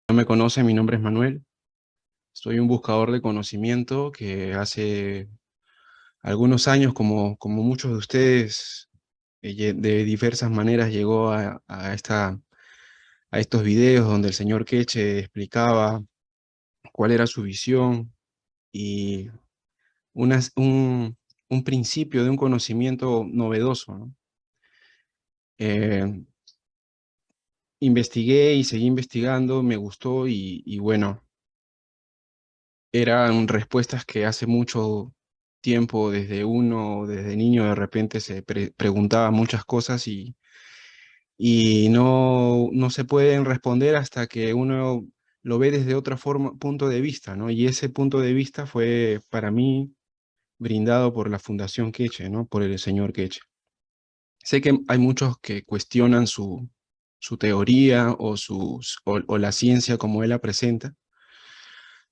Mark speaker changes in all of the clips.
Speaker 1: No me conoce, mi nombre es Manuel. Soy un buscador de conocimiento que hace algunos años, como muchos de ustedes, de diversas maneras llegó a estos videos donde el señor Queche explicaba cuál era su visión y unas- un, un principio de un conocimiento novedoso, ¿no? Eh, Investigué y seguí investigando, me gustó y bueno, eran respuestas que hace mucho tiempo, desde niño, de repente se preguntaba muchas cosas y no se pueden responder hasta que uno lo ve desde otra forma, punto de vista, ¿no? Y ese punto de vista fue para mí brindado por la Fundación Queche, ¿no? Por el señor Queche. Sé que hay muchos que cuestionan su teoría o la ciencia como él la presenta.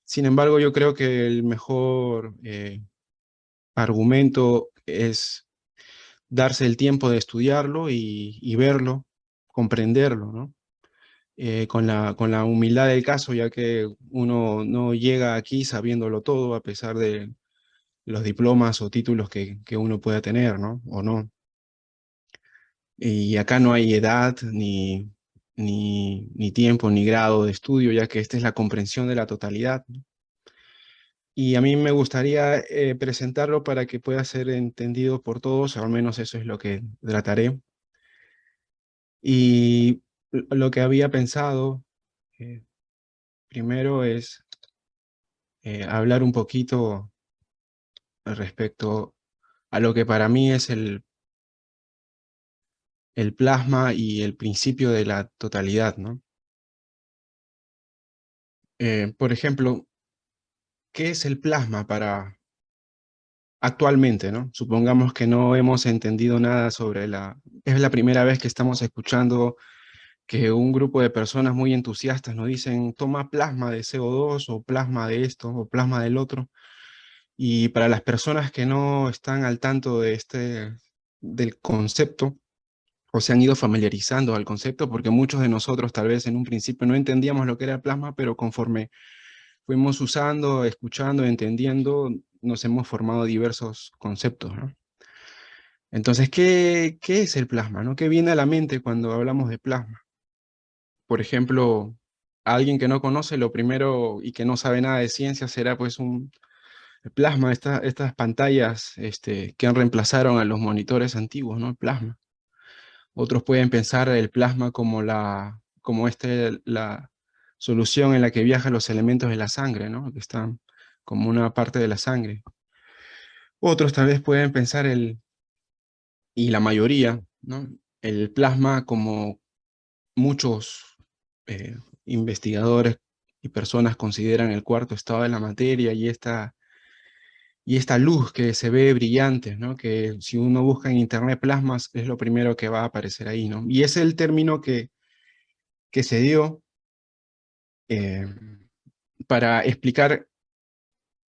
Speaker 1: Sin embargo, yo creo que el mejor argumento es darse el tiempo de estudiarlo y verlo, comprenderlo, ¿no? Con la humildad del caso, ya que uno no llega aquí sabiéndolo todo, a pesar de los diplomas o títulos que uno pueda tener, ¿no? O no. Y acá no hay edad, ni tiempo, ni grado de estudio, ya que esta es la comprensión de la totalidad, ¿no? Y a mí me gustaría presentarlo para que pueda ser entendido por todos, al menos eso es lo que trataré. Y lo que había pensado eh, primero es hablar un poquito respecto a lo que para mí es el plasma y el principio de la totalidad, ¿no? Por ejemplo, ¿qué es el plasma para actualmente, ¿no? Supongamos que no hemos entendido nada sobre Es la primera vez que estamos escuchando que un grupo de personas muy entusiastas nos dicen, toma plasma de CO2 o plasma de esto o plasma del otro. Y para las personas que no están al tanto del concepto o se han ido familiarizando al concepto, porque muchos de nosotros tal vez en un principio no entendíamos lo que era el plasma, pero conforme fuimos usando, escuchando, entendiendo, nos hemos formado diversos conceptos, ¿no? Entonces, ¿qué es el plasma, no? ¿Qué viene a la mente cuando hablamos de plasma? Por ejemplo, a alguien que no conoce lo primero y que no sabe nada de ciencia será pues el plasma, estas pantallas que han reemplazaron a los monitores antiguos, ¿no? El plasma. Otros pueden pensar el plasma como la solución en la que viajan los elementos de la sangre, ¿no? Que están como una parte de la sangre. Otros tal vez pueden pensar y la mayoría, ¿no? El plasma como muchos investigadores y personas consideran el cuarto estado de la materia y esta luz que se ve brillante, ¿no? Que si uno busca en internet plasmas es lo primero que va a aparecer ahí, ¿no? Y es el término que se dio eh, para explicar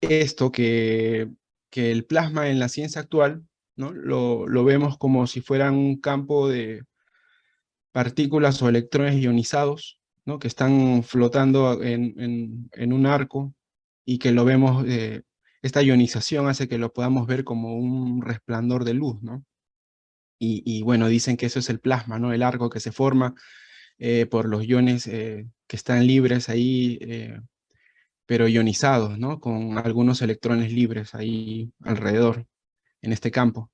Speaker 1: esto, que el plasma en la ciencia actual, ¿no? Lo vemos como si fueran un campo de partículas o electrones ionizados, ¿no? Que están flotando en un arco y que lo vemos, esta ionización hace que lo podamos ver como un resplandor de luz, ¿no? Y bueno, dicen que eso es el plasma, ¿no? El arco que se forma por los iones que están libres ahí, pero ionizados, ¿no? Con algunos electrones libres ahí alrededor, en este campo.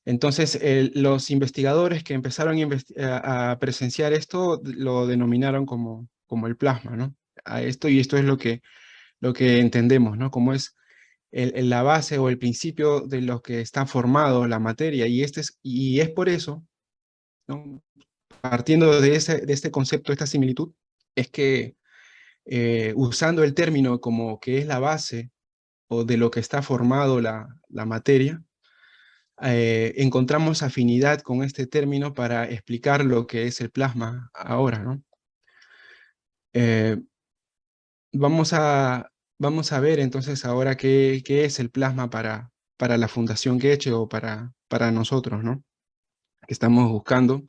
Speaker 1: Entonces, los investigadores que empezaron a presenciar esto lo denominaron como el plasma, ¿no? A esto, y esto es lo que entendemos, ¿no? Como es la base o el principio de lo que está formado la materia, y es por eso, ¿no? Partiendo de este concepto, esta similitud, es que usando el término como que es la base o de lo que está formado la materia, encontramos afinidad con este término para explicar lo que es el plasma ahora, ¿no? Eh, vamos vamos a ver entonces ahora qué es el plasma para la Fundación Queche o para nosotros, ¿no? Que estamos buscando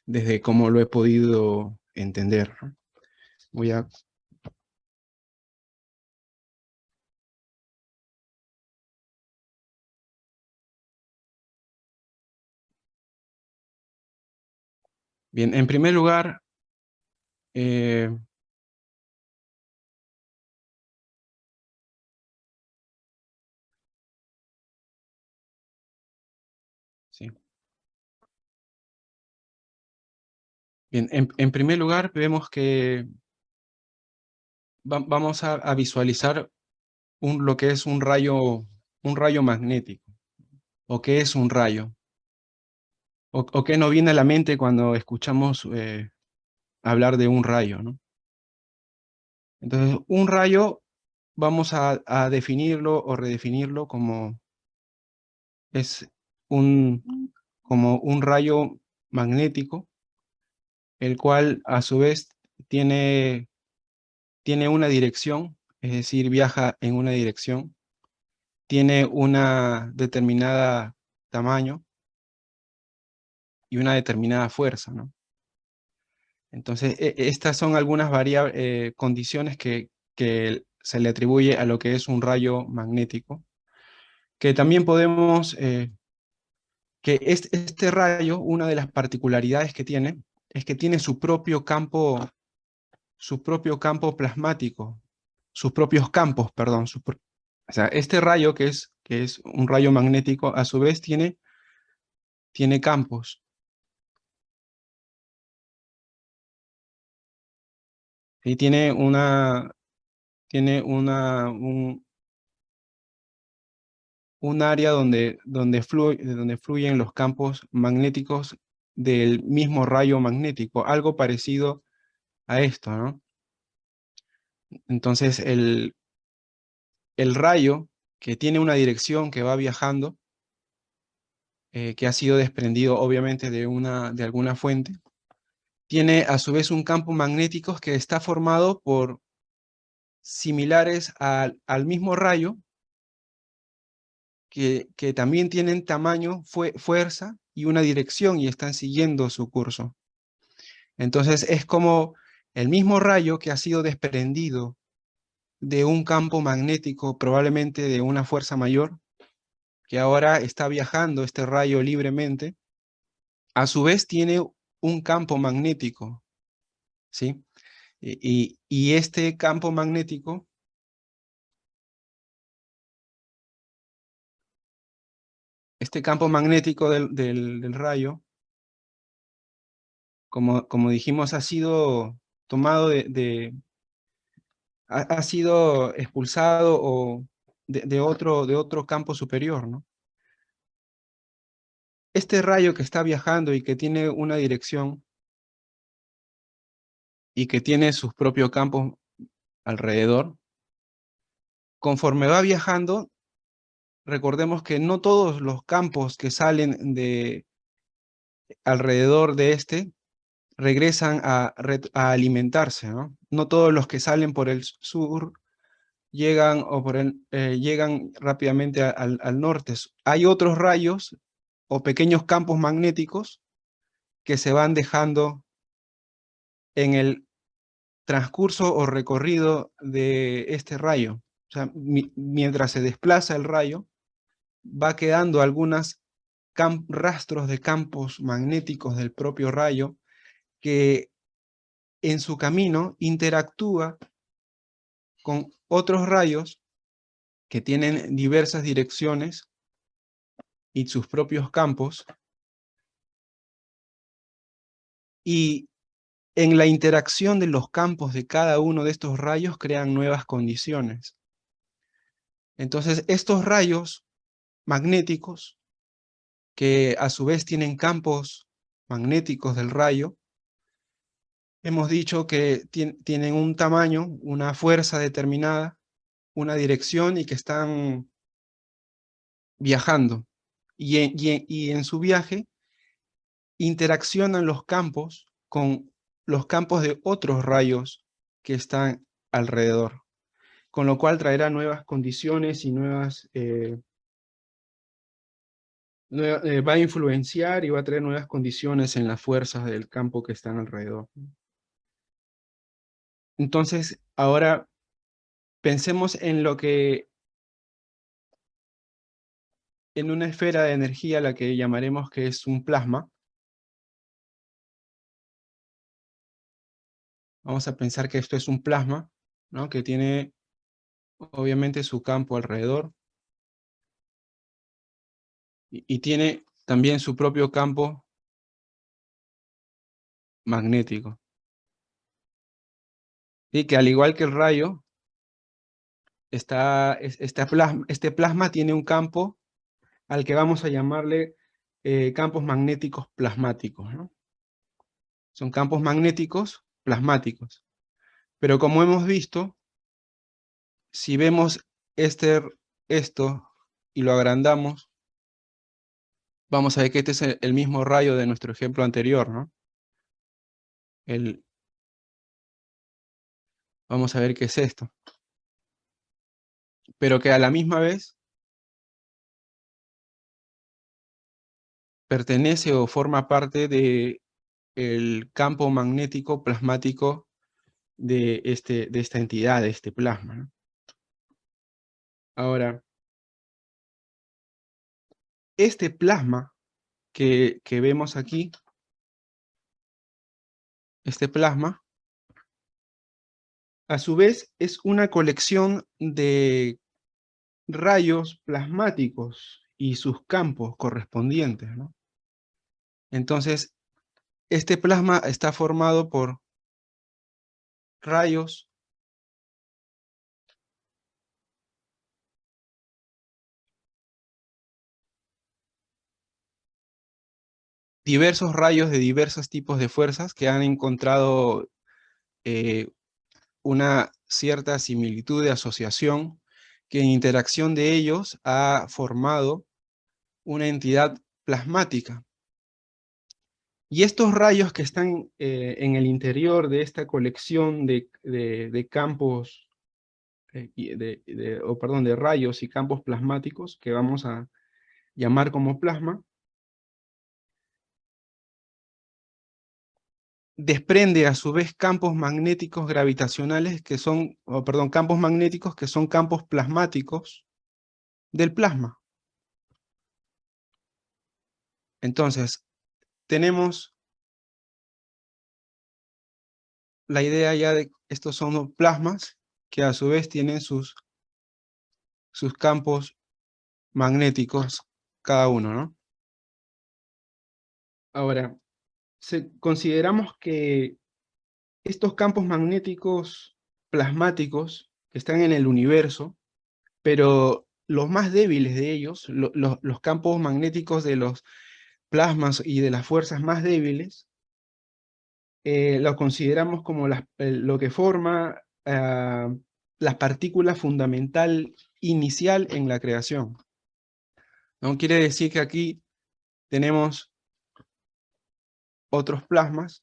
Speaker 1: desde cómo lo he podido entender, ¿no? Voy a... Bien, en primer lugar, eh, sí. Bien, en primer lugar vemos que vamos a visualizar lo que es un rayo magnético. ¿O qué es un rayo? ¿O qué nos viene a la mente cuando escuchamos hablar de un rayo, ¿no? Entonces, un rayo vamos a definirlo o redefinirlo como es como un rayo magnético, el cual a su vez tiene una dirección, es decir, viaja en una dirección, tiene una determinada tamaño y una determinada fuerza, ¿no? Entonces, estas son algunas condiciones que se le atribuye a lo que es un rayo magnético, que también podemos, que este rayo, una de las particularidades que tiene, es que tiene su propio campo plasmático, sus propios campos, perdón. O sea, este rayo que es un rayo magnético, a su vez tiene campos. Y tiene un área donde fluyen los campos magnéticos del mismo rayo magnético, algo parecido a esto, ¿no? Entonces, el rayo que tiene una dirección que va viajando, que ha sido desprendido obviamente de alguna fuente, tiene a su vez un campo magnético que está formado por similares al mismo rayo, que también tienen tamaño, fuerza y una dirección y están siguiendo su curso. Entonces es como el mismo rayo que ha sido desprendido de un campo magnético, probablemente de una fuerza mayor, que ahora está viajando este rayo libremente, a su vez tiene un campo magnético, ¿sí? Y este campo magnético del rayo, como dijimos, ha sido tomado ha sido expulsado o de otro campo superior, ¿no? Este rayo que está viajando y que tiene una dirección y que tiene sus propios campos alrededor, conforme va viajando, recordemos que no todos los campos que salen de alrededor de este regresan a alimentarse, ¿no? No todos los que salen por el sur llegan, llegan rápidamente al norte. Hay otros rayos o pequeños campos magnéticos que se van dejando en el transcurso o recorrido de este rayo. O sea, mientras se desplaza el rayo, va quedando algunos rastros de campos magnéticos del propio rayo que en su camino interactúa con otros rayos que tienen diversas direcciones y sus propios campos, y en la interacción de los campos de cada uno de estos rayos crean nuevas condiciones. Entonces, estos rayos magnéticos, que a su vez tienen campos magnéticos del rayo, hemos dicho que tienen un tamaño, una fuerza determinada, una dirección y que están viajando. Y en su viaje interaccionan los campos con los campos de otros rayos que están alrededor, con lo cual traerá nuevas condiciones y va a influenciar y va a traer nuevas condiciones en las fuerzas del campo que están alrededor. Entonces, ahora pensemos en en una esfera de energía, la que llamaremos que es un plasma. Vamos a pensar que esto es un plasma, ¿no? Que tiene obviamente su campo alrededor y tiene también su propio campo magnético. Y que al igual que el rayo, este plasma tiene un campo al que vamos a llamarle campos magnéticos plasmáticos, ¿no? Son campos magnéticos plasmáticos. Pero como hemos visto, si vemos esto y lo agrandamos, vamos a ver que este es el mismo rayo de nuestro ejemplo anterior, ¿no? Vamos a ver qué es esto. Pero que a la misma vez pertenece o forma parte de el campo magnético plasmático de esta entidad, de este plasma, ¿no? Ahora, este plasma que vemos aquí, este plasma, a su vez es una colección de rayos plasmáticos y sus campos correspondientes, ¿no? Entonces, este plasma está formado por rayos diversos rayos de diversos tipos de fuerzas que han encontrado eh, una cierta similitud de asociación que en interacción de ellos ha formado una entidad plasmática. Y estos rayos que están en el interior de esta colección de campos, perdón, de rayos y campos plasmáticos, que vamos a llamar como plasma, desprende a su vez campos magnéticos gravitacionales que son, perdón, campos magnéticos que son campos plasmáticos del plasma. Entonces, tenemos la idea ya de estos son plasmas que a su vez tienen sus campos magnéticos cada uno, ¿no? Ahora, consideramos que estos campos magnéticos plasmáticos que están en el universo, pero los más débiles de ellos, los campos magnéticos de los plasmas y de las fuerzas más débiles, lo consideramos como lo que forma la partícula fundamental inicial en la creación, ¿no? Quiere decir que aquí tenemos otros plasmas,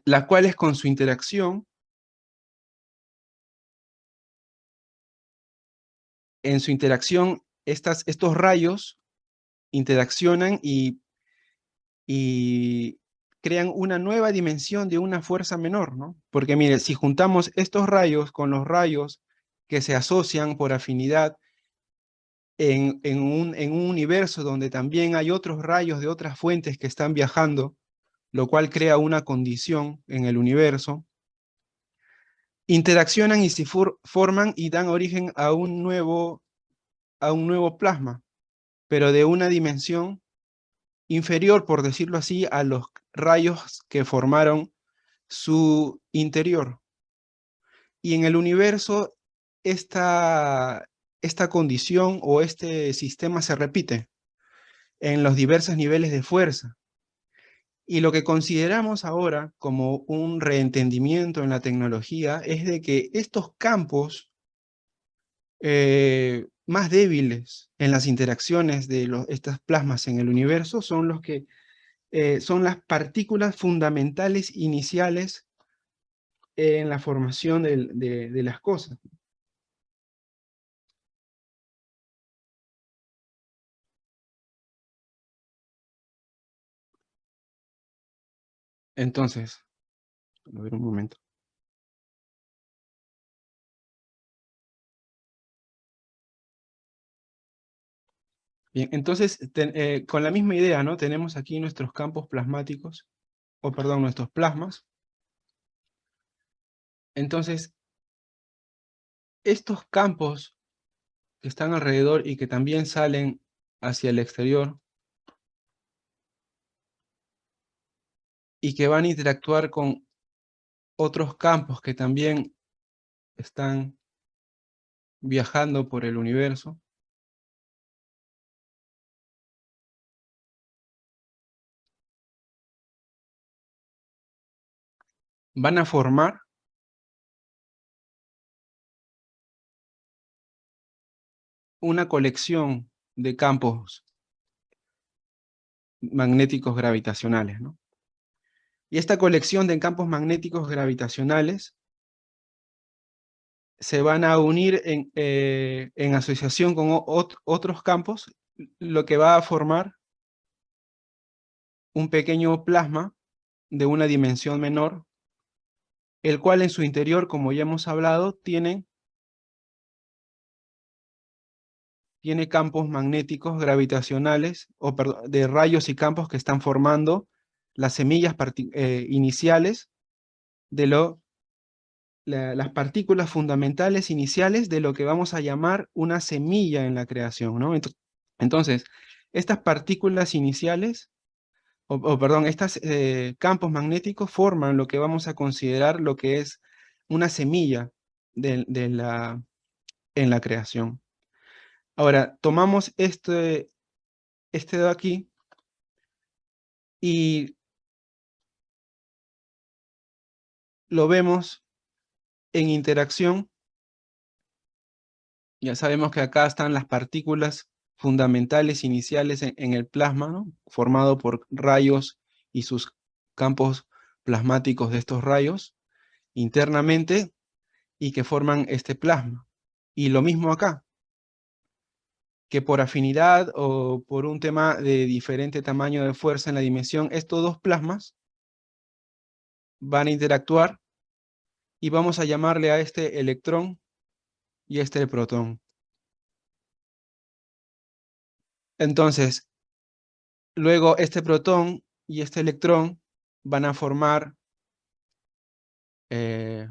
Speaker 1: las cuales con su interacción, en su interacción, estos rayos interaccionan y crean una nueva dimensión de una fuerza menor, ¿no? Porque mire, si juntamos estos rayos con los rayos que se asocian por afinidad en un universo donde también hay otros rayos de otras fuentes que están viajando, lo cual crea una condición en el universo, interaccionan y se forman y dan origen a un nuevo plasma, pero de una dimensión inferior, por decirlo así, a los rayos que formaron su interior. Y en el universo, esta condición o este sistema se repite en los diversos niveles de fuerza. Y lo que consideramos ahora como un reentendimiento en la tecnología es de que estos campos más débiles en las interacciones de estas plasmas en el universo son los que son las partículas fundamentales iniciales en la formación de las cosas. Entonces, a ver un momento. Bien, entonces, con la misma idea, ¿no? Tenemos aquí nuestros campos plasmáticos, o perdón, nuestros plasmas. Entonces, estos campos que están alrededor y que también salen hacia el exterior y que van a interactuar con otros campos que también están viajando por el universo, van a formar una colección de campos magnéticos gravitacionales, ¿no? Y esta colección de campos magnéticos gravitacionales se van a unir en asociación con otros campos, lo que va a formar un pequeño plasma de una dimensión menor, el cual en su interior, como ya hemos hablado, tiene campos magnéticos gravitacionales, o perdón, de rayos y campos que están formando las semillas iniciales de las partículas fundamentales iniciales de lo que vamos a llamar una semilla en la creación, ¿no? Entonces, estas partículas iniciales, perdón, estos campos magnéticos forman lo que vamos a considerar lo que es una semilla en la creación. Ahora, tomamos este de aquí y lo vemos en interacción. Ya sabemos que acá están las partículas fundamentales iniciales en el plasma, ¿no? Formado por rayos y sus campos plasmáticos de estos rayos internamente y que forman este plasma. Y lo mismo acá, que por afinidad o por un tema de diferente tamaño de fuerza en la dimensión, estos dos plasmas van a interactuar y vamos a llamarle a este electrón y este el protón. Entonces, luego este protón y este electrón van a formar eh,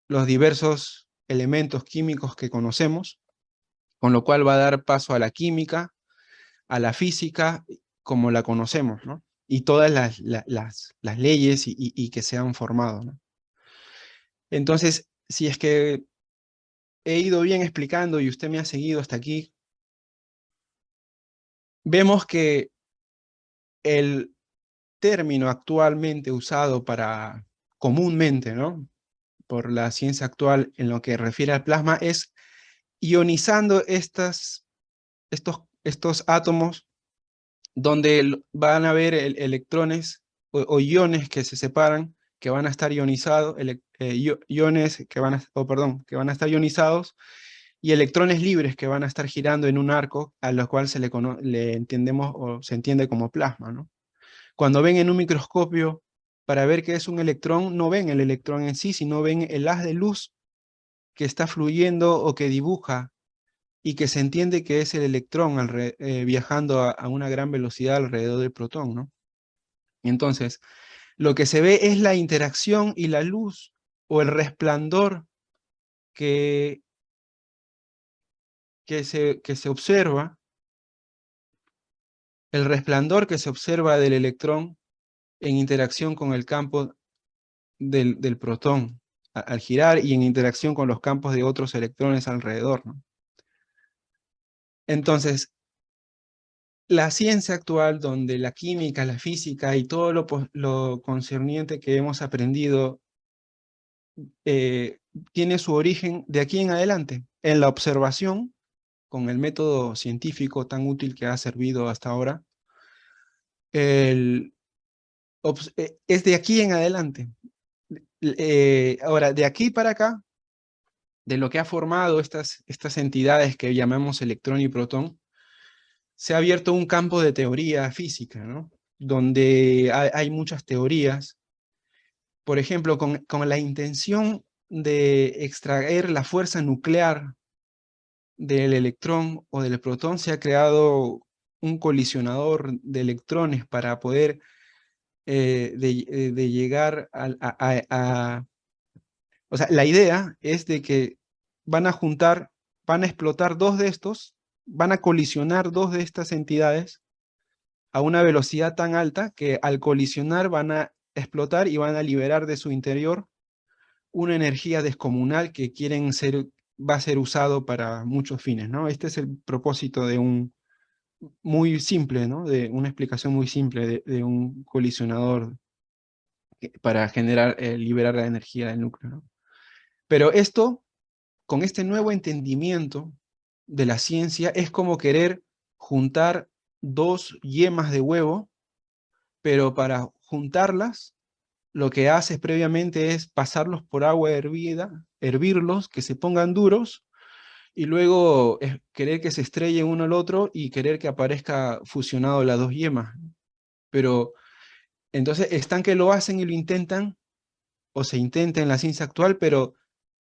Speaker 1: los diversos elementos químicos que conocemos, con lo cual va a dar paso a la química, a la física, como la conocemos, ¿no? Y todas las leyes y que se han formado, ¿no? Entonces, si es que he ido bien explicando y usted me ha seguido hasta aquí, vemos que el término actualmente usado para comúnmente, ¿no? Por la ciencia actual en lo que refiere al plasma es ionizando estos átomos donde van a haber electrones o iones que se separan, que van a estar ionizados, iones que van a, que van a estar ionizados, y electrones libres que van a estar girando en un arco, a lo cual le entendemos o se entiende como plasma, ¿no? Cuando ven en un microscopio, para ver qué es un electrón, no ven el electrón en sí, sino ven el haz de luz que está fluyendo o que dibuja y que se entiende que es el electrón viajando a una gran velocidad alrededor del protón, ¿no? Entonces, lo que se ve es la interacción y la luz o el resplandor que, que se observa, el resplandor que se observa del electrón en interacción con el campo del protón al girar y en interacción con los campos de otros electrones alrededor, ¿no? Entonces, la ciencia actual, donde la química, la física y todo lo concerniente que hemos aprendido tiene su origen de aquí en adelante, en la observación, con el método científico tan útil que ha servido hasta ahora, es de aquí en adelante. Ahora, de aquí para acá, de lo que ha formado estas entidades que llamamos electrón y protón, se ha abierto un campo de teoría física, ¿no? Donde hay muchas teorías por ejemplo, con la intención de extraer la fuerza nuclear del electrón o del protón, se ha creado un colisionador de electrones para poder de llegar o sea, la idea es de que van a juntar, van a explotar dos de estos, van a colisionar dos de estas entidades a una velocidad tan alta que al colisionar van a explotar y van a liberar de su interior una energía descomunal que quieren ser, va a ser usado para muchos fines, ¿no? Este es el propósito de un, muy simple, ¿no? De una explicación muy simple de un colisionador para generar, liberar la energía del núcleo, ¿no? Pero esto, con este nuevo entendimiento de la ciencia, es como querer juntar dos yemas de huevo, pero para juntarlas, lo que haces previamente es pasarlos por agua hervida, hervirlos, que se pongan duros, y luego querer que se estrellen uno al otro y querer que aparezca fusionado las dos yemas. Pero entonces están que lo hacen y lo intentan, o se intenta en la ciencia actual, pero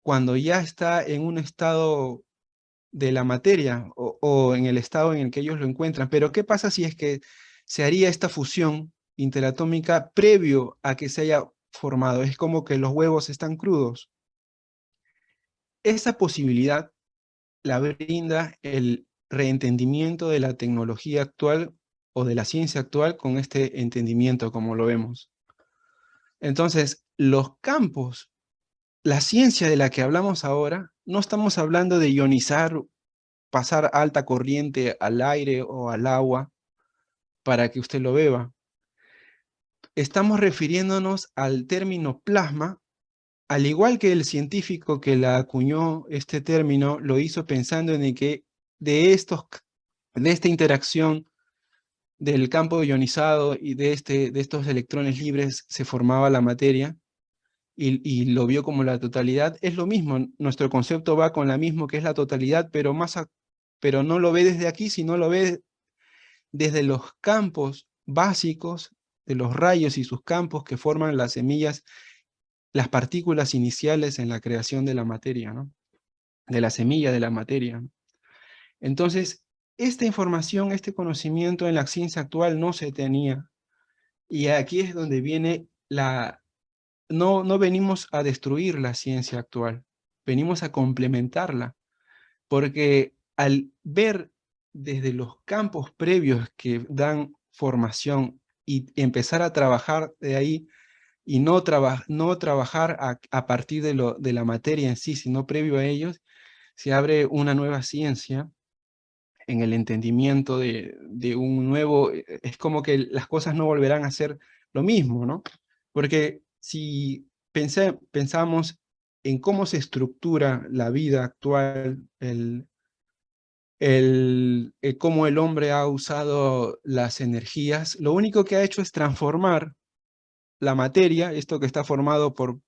Speaker 1: cuando ya está en un estado de la materia o en el estado en el que ellos lo encuentran. Pero ¿qué pasa si es que se haría esta fusión interatómica previo a que se haya formado? Es como que los huevos están crudos. Esa posibilidad la brinda el reentendimiento de la tecnología actual o de la ciencia actual con este entendimiento como lo vemos. Entonces, los campos, la ciencia de la que hablamos ahora, no estamos hablando de ionizar, pasar alta corriente al aire o al agua para que usted lo beba. Estamos refiriéndonos al término plasma, al igual que el científico que la acuñó este término, lo hizo pensando en el que de esta interacción del campo ionizado y de estos electrones libres se formaba la materia y lo vio como la totalidad. Es lo mismo, nuestro concepto va con la misma que es la totalidad, pero, pero no lo ve desde aquí, sino lo ve desde los campos básicos de los rayos y sus campos que forman las semillas, las partículas iniciales en la creación de la materia, ¿no? De la semilla de la materia. Entonces, esta información, este conocimiento en la ciencia actual no se tenía. Y aquí es donde viene la... No venimos a destruir la ciencia actual, venimos a complementarla, porque al ver desde los campos previos que dan formación y empezar a trabajar de ahí, y no trabajar a partir de la materia en sí, sino previo a ellos, se abre una nueva ciencia en el entendimiento de un nuevo, es como que las cosas no volverán a ser lo mismo, ¿no? Porque si pensamos en cómo se estructura la vida actual, cómo el hombre ha usado las energías, lo único que ha hecho es transformar la materia, esto que está formado por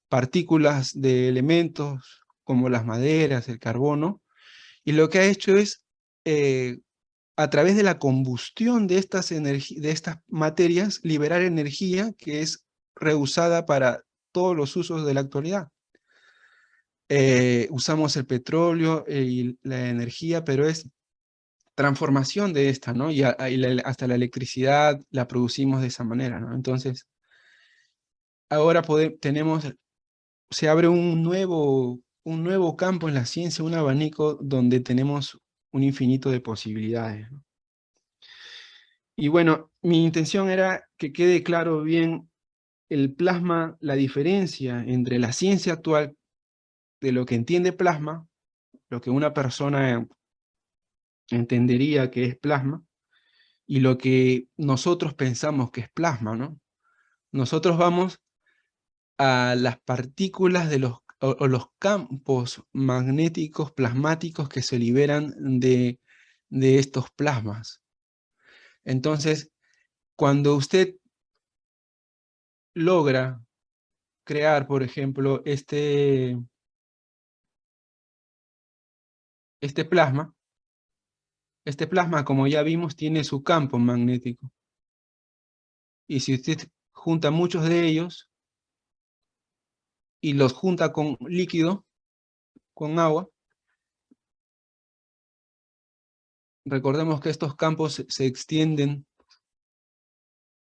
Speaker 1: partículas de elementos como las maderas, el carbono, y lo que ha hecho es, a través de la combustión de de estas materias, liberar energía que es reusada para todos los usos de la actualidad. Usamos el petróleo y la energía, pero es transformación de esta, ¿no? Hasta la electricidad la producimos de esa manera, ¿no? Entonces, ahora se abre un nuevo campo en la ciencia, un abanico donde tenemos un infinito de posibilidades, ¿no? Y bueno, mi intención era que quede claro bien el plasma, la diferencia entre la ciencia actual de lo que entiende plasma, lo que una persona entendería que es plasma, y lo que nosotros pensamos que es plasma, ¿no? Nosotros vamos a las partículas o los campos magnéticos plasmáticos que se liberan de estos plasmas. Entonces, cuando usted logra crear, por ejemplo, este plasma, como ya vimos, tiene su campo magnético. Y si usted junta muchos de ellos, y los junta con líquido, con agua, recordemos que estos campos se extienden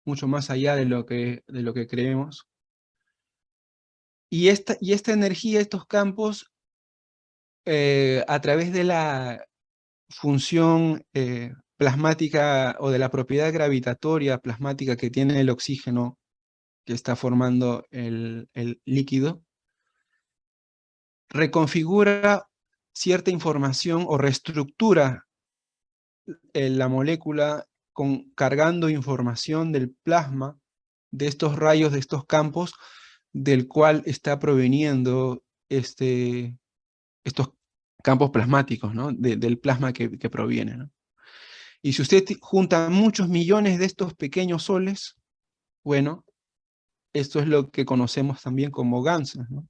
Speaker 1: mucho más allá de lo que creemos. Y esta energía, estos campos, a través de la función plasmática o de la propiedad gravitatoria plasmática que tiene el oxígeno que está formando el líquido, reconfigura cierta información o reestructura la molécula cargando información del plasma, de estos rayos, de estos campos, del cual está proveniendo estos campos plasmáticos, ¿no? Del plasma que proviene, ¿no? Y si usted junta muchos millones de estos pequeños soles, bueno, esto es lo que conocemos también como gansas, ¿no?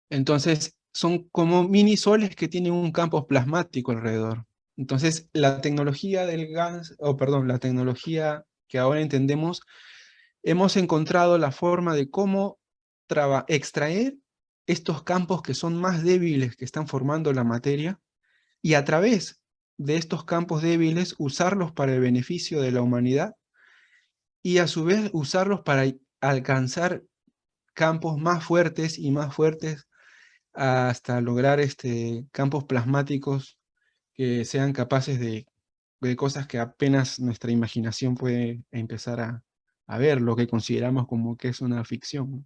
Speaker 1: Entonces, son como mini soles que tienen un campo plasmático alrededor. Entonces, la tecnología del GANS, la tecnología que ahora entendemos, hemos encontrado la forma de cómo extraer estos campos que son más débiles que están formando la materia, y a través de estos campos débiles usarlos para el beneficio de la humanidad, y a su vez usarlos para alcanzar campos más fuertes y más fuertes hasta lograr campos plasmáticos que sean capaces de cosas que apenas nuestra imaginación puede empezar a ver, lo que consideramos como que es una ficción, ¿no?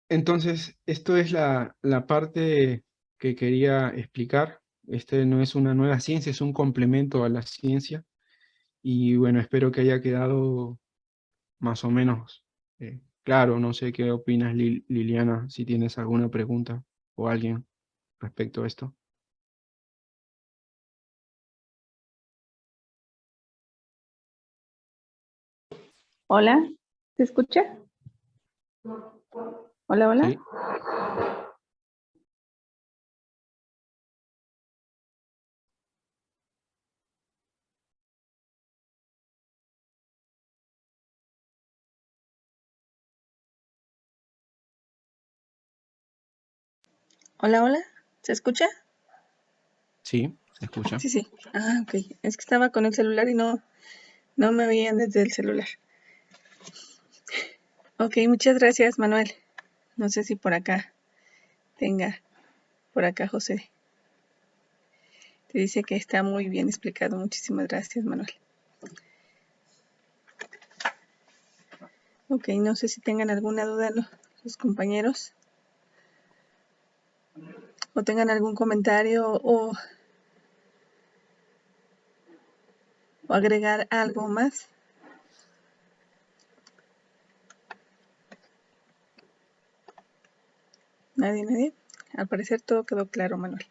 Speaker 1: Entonces, esto es la parte que quería explicar. Este no es una nueva ciencia, es un complemento a la ciencia. Y bueno, espero que haya quedado más o menos claro. No sé qué opinas, Liliana, si tienes alguna pregunta o alguien respecto a esto.
Speaker 2: Hola, ¿se escucha? Hola, hola.
Speaker 1: Sí,
Speaker 2: Hola, hola. ¿Se escucha?
Speaker 1: sí, se escucha.
Speaker 2: Sí, sí. Ah, ok. Es que estaba con el celular y no me veían desde el celular. Ok, muchas gracias, Manuel. No sé si por acá tenga, por acá José. Te dice que está muy bien explicado. Muchísimas gracias, Manuel. Ok, no sé si tengan alguna duda los compañeros o tengan algún comentario o agregar algo más. Nadie, nadie. Al parecer todo quedó claro, Manuel.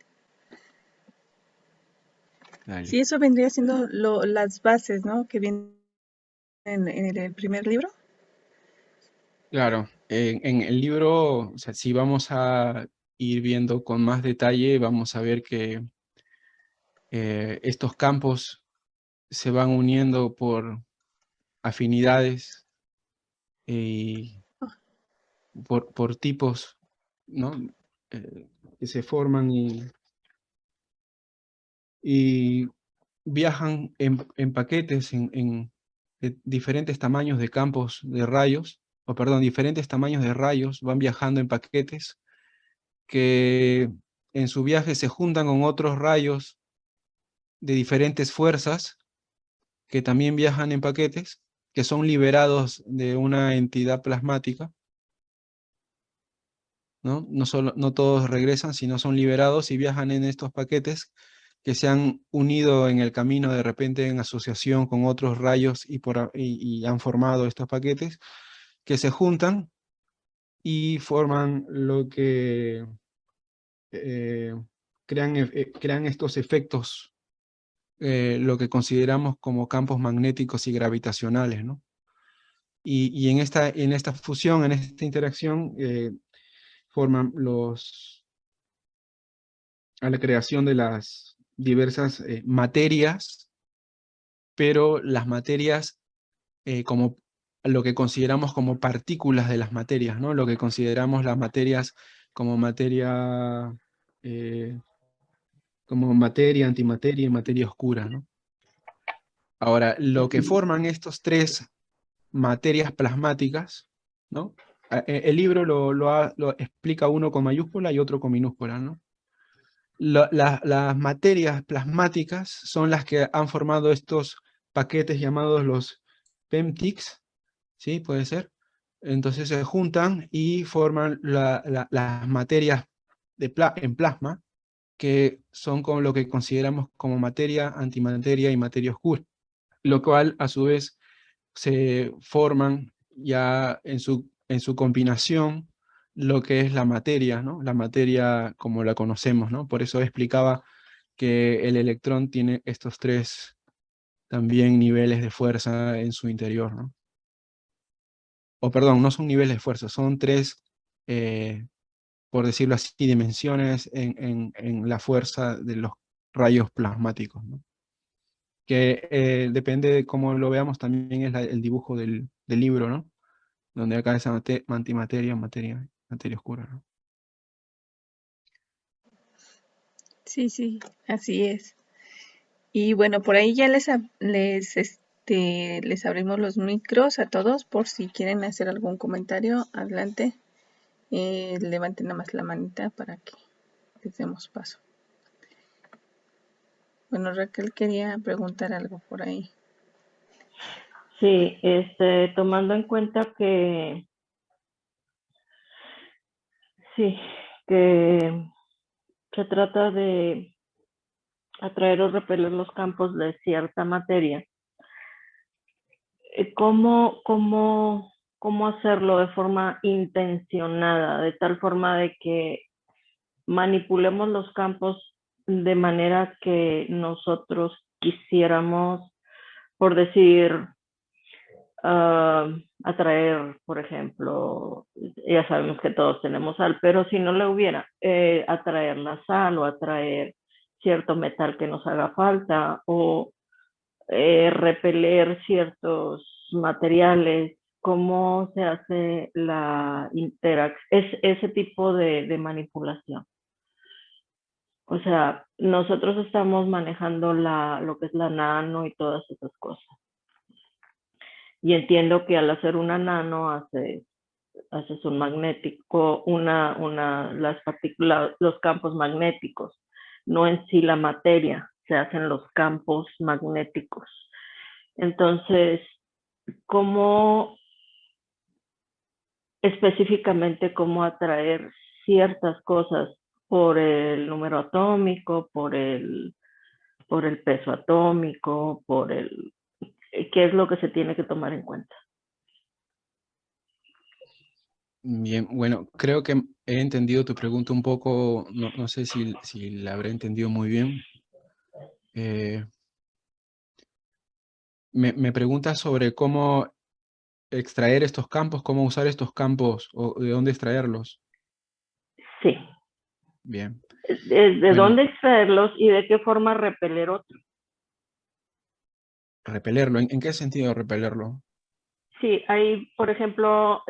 Speaker 1: Dale.
Speaker 2: Sí, eso vendría siendo las bases, ¿no? Que vienen en el primer libro.
Speaker 1: Claro, en el libro, o sea, si vamos a ir viendo con más detalle, vamos a ver que estos campos se van uniendo por afinidades y por tipos, ¿no? Que se forman y viajan en paquetes, de diferentes tamaños de campos de rayos, o perdón, diferentes tamaños de rayos van viajando en paquetes que en su viaje se juntan con otros rayos de diferentes fuerzas que también viajan en paquetes, que son liberados de una entidad plasmática, ¿no? No todos regresan, sino son liberados y viajan en estos paquetes que se han unido en el camino de repente en asociación con otros rayos y han formado estos paquetes que se juntan y forman lo que eh, crean estos efectos, lo que consideramos como campos magnéticos y gravitacionales, ¿no? Y en esta fusión, en esta interacción, forman a la creación de las diversas materias, pero las materias como lo que consideramos como partículas de las materias, ¿no? Lo que consideramos las materias como materia, eh, antimateria y materia oscura, ¿no? Ahora, lo que forman estos tres materias plasmáticas, ¿no? El libro lo explica uno con mayúscula y otro con minúscula, ¿no? Las materias plasmáticas son las que han formado estos paquetes llamados los PEMTICs, ¿sí? Puede ser. Entonces se juntan y forman las materias en plasma, que son como lo que consideramos como materia, antimateria y materia oscura, lo cual a su vez se forman ya en su combinación lo que es la materia, ¿no? La materia como la conocemos, ¿no? Por eso explicaba que el electrón tiene estos tres también niveles de fuerza en su interior, ¿no? O perdón, no son niveles de fuerza, son tres, por decirlo así, dimensiones en la fuerza de los rayos plasmáticos, ¿no? Que depende de cómo lo veamos, también es el dibujo del libro, ¿no? Donde acá es antimateria, materia oscura, ¿no?
Speaker 2: Sí, sí, así es. Y bueno, por ahí ya les abrimos los micros a todos por si quieren hacer algún comentario. Adelante. Levanten nada más la manita para que les demos paso. Bueno, Raquel quería preguntar algo por ahí.
Speaker 3: Sí, tomando en cuenta que sí, que se trata de atraer o repeler los campos de cierta materia. ¿Cómo hacerlo de forma intencionada, de tal forma de que manipulemos los campos de manera que nosotros quisiéramos, por decir, atraer, por ejemplo, ya sabemos que todos tenemos sal, pero si no le hubiera, atraer la sal o atraer cierto metal que nos haga falta o repeler ciertos materiales, cómo se hace la interacción, ese tipo de manipulación. O sea, nosotros estamos manejando lo que es la nano y todas esas cosas. Y entiendo que al hacer una nano haces un magnético, las partículas, los campos magnéticos, no en sí la materia, se hacen los campos magnéticos. Entonces, ¿cómo específicamente cómo atraer ciertas cosas por el número atómico, por el peso atómico, qué es lo que se tiene que tomar en cuenta?
Speaker 1: Bien, bueno, creo que he entendido tu pregunta un poco, no sé si la habré entendido muy bien. Me preguntas sobre cómo extraer estos campos, cómo usar estos campos o de dónde extraerlos.
Speaker 3: Sí.
Speaker 1: Bien.
Speaker 3: ¿De
Speaker 1: Bueno,
Speaker 3: dónde extraerlos y de qué forma repeler otros?
Speaker 1: repelerlo. ¿En qué sentido repelerlo?
Speaker 3: Sí, hay, por ejemplo,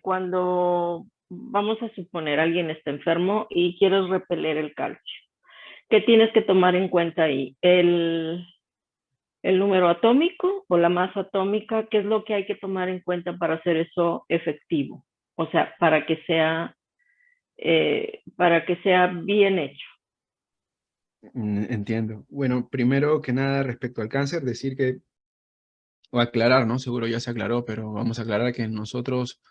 Speaker 3: cuando vamos a suponer alguien está enfermo y quieres repeler el calcio. ¿Qué tienes que tomar en cuenta ahí? El número atómico o la masa atómica, ¿qué es lo que hay que tomar en cuenta para hacer eso efectivo? O sea, para que sea bien hecho.
Speaker 1: Entiendo. Bueno, primero que nada, respecto al cáncer, decir que, o aclarar, ¿no? Seguro ya se aclaró, pero vamos a aclarar que nosotros,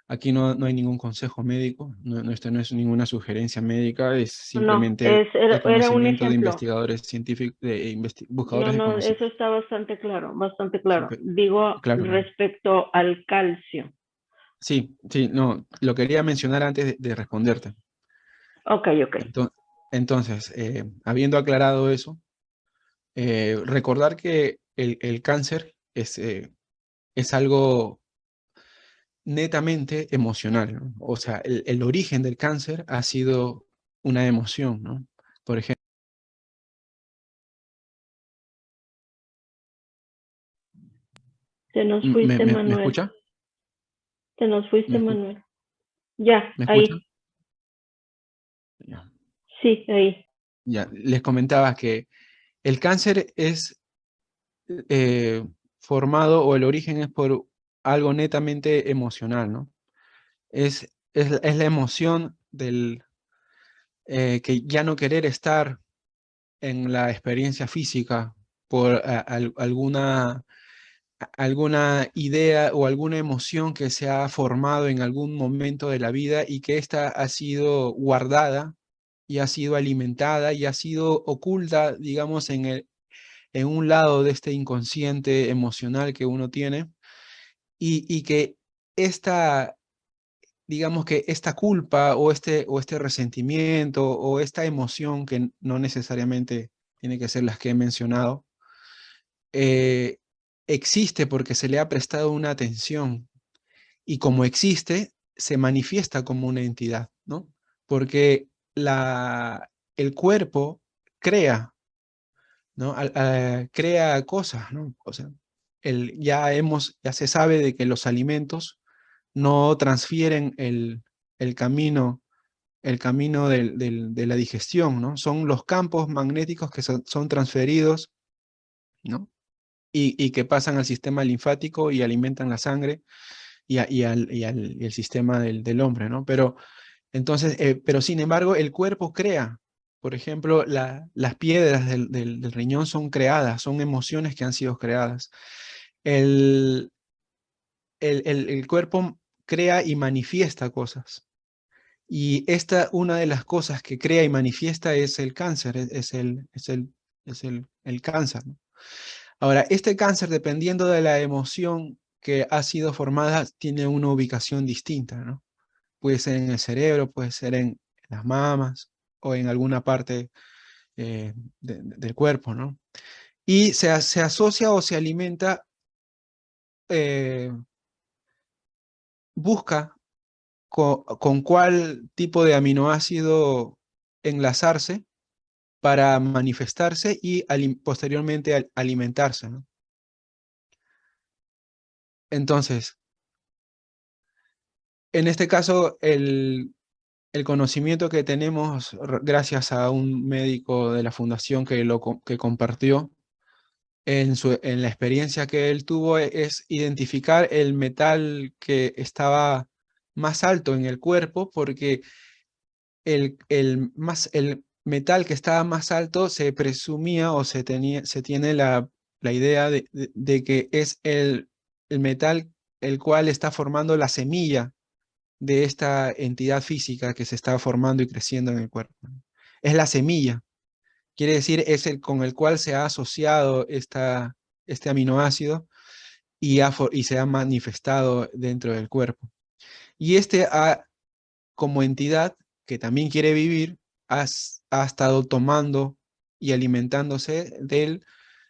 Speaker 1: aquí no hay ningún consejo médico, esto no es ninguna sugerencia médica, es
Speaker 3: No,
Speaker 1: simplemente el
Speaker 3: era un
Speaker 1: conocimiento de
Speaker 3: ejemplo.
Speaker 1: investigadores científicos,
Speaker 3: No,
Speaker 1: buscadores de
Speaker 3: no, eso
Speaker 1: conocimiento.
Speaker 3: está bastante claro, bastante
Speaker 1: Sí,
Speaker 3: claro. Digo
Speaker 1: claro, claro.
Speaker 3: respecto al calcio.
Speaker 1: Sí, sí, no, lo quería mencionar antes de responderte.
Speaker 3: Ok, ok.
Speaker 1: Entonces, habiendo aclarado eso, recordar que el cáncer es algo netamente emocional, ¿no? O sea, el origen del cáncer ha sido una emoción, ¿no? Por ejemplo,
Speaker 3: Te nos fuiste,
Speaker 1: me
Speaker 3: Manuel.
Speaker 1: escucha?
Speaker 3: Te nos fuiste,
Speaker 1: ¿Me,
Speaker 3: Manuel. Ya,
Speaker 1: me escuchan?
Speaker 3: ahí.
Speaker 1: Ya.
Speaker 3: Sí, ahí.
Speaker 1: Ya, les comentaba que el cáncer es formado, o el origen es por algo netamente emocional, ¿no? Es la emoción del que ya no querer estar en la experiencia física por alguna idea o alguna emoción que se ha formado en algún momento de la vida y que ésta ha sido guardada y ha sido alimentada y ha sido oculta, digamos, en un lado de este inconsciente emocional que uno tiene, y que esta, digamos que esta culpa o este resentimiento o esta emoción, que no necesariamente tiene que ser las que he mencionado, eh, existe porque se le ha prestado una atención, y como existe, se manifiesta como una entidad, ¿no? Porque el cuerpo crea, ¿no? Crea cosas, ¿no? O sea, ya se sabe de que los alimentos no transfieren el camino de la digestión, ¿no? Son los campos magnéticos que son transferidos, ¿no? Y que pasan al sistema linfático y alimentan la sangre y el sistema del hombre, ¿no? Pero sin embargo, el cuerpo crea. Por ejemplo, las piedras del riñón son creadas, son emociones que han sido creadas. El, el cuerpo crea y manifiesta cosas. Y una de las cosas que crea y manifiesta es el cáncer, es el cáncer, ¿no? Ahora, este cáncer, dependiendo de la emoción que ha sido formada, tiene una ubicación distinta, ¿no? Puede ser en el cerebro, puede ser en las mamas o en alguna parte del cuerpo, ¿no? Y se asocia o se alimenta, eh, busca con cuál tipo de aminoácido enlazarse para manifestarse y posteriormente alimentarse, ¿no? Entonces, en este caso, el conocimiento que tenemos gracias a un médico de la fundación que compartió en la experiencia que él tuvo, es identificar el metal que estaba más alto en el cuerpo, porque el metal que estaba más alto se presumía o se tiene la idea de que es el metal el cual está formando la semilla de esta entidad física que se está formando y creciendo en el cuerpo, ¿no? Es la semilla, quiere decir, es el con el cual se ha asociado este aminoácido y se ha manifestado dentro del cuerpo. Y como entidad que también quiere vivir, ha estado tomando y alimentándose de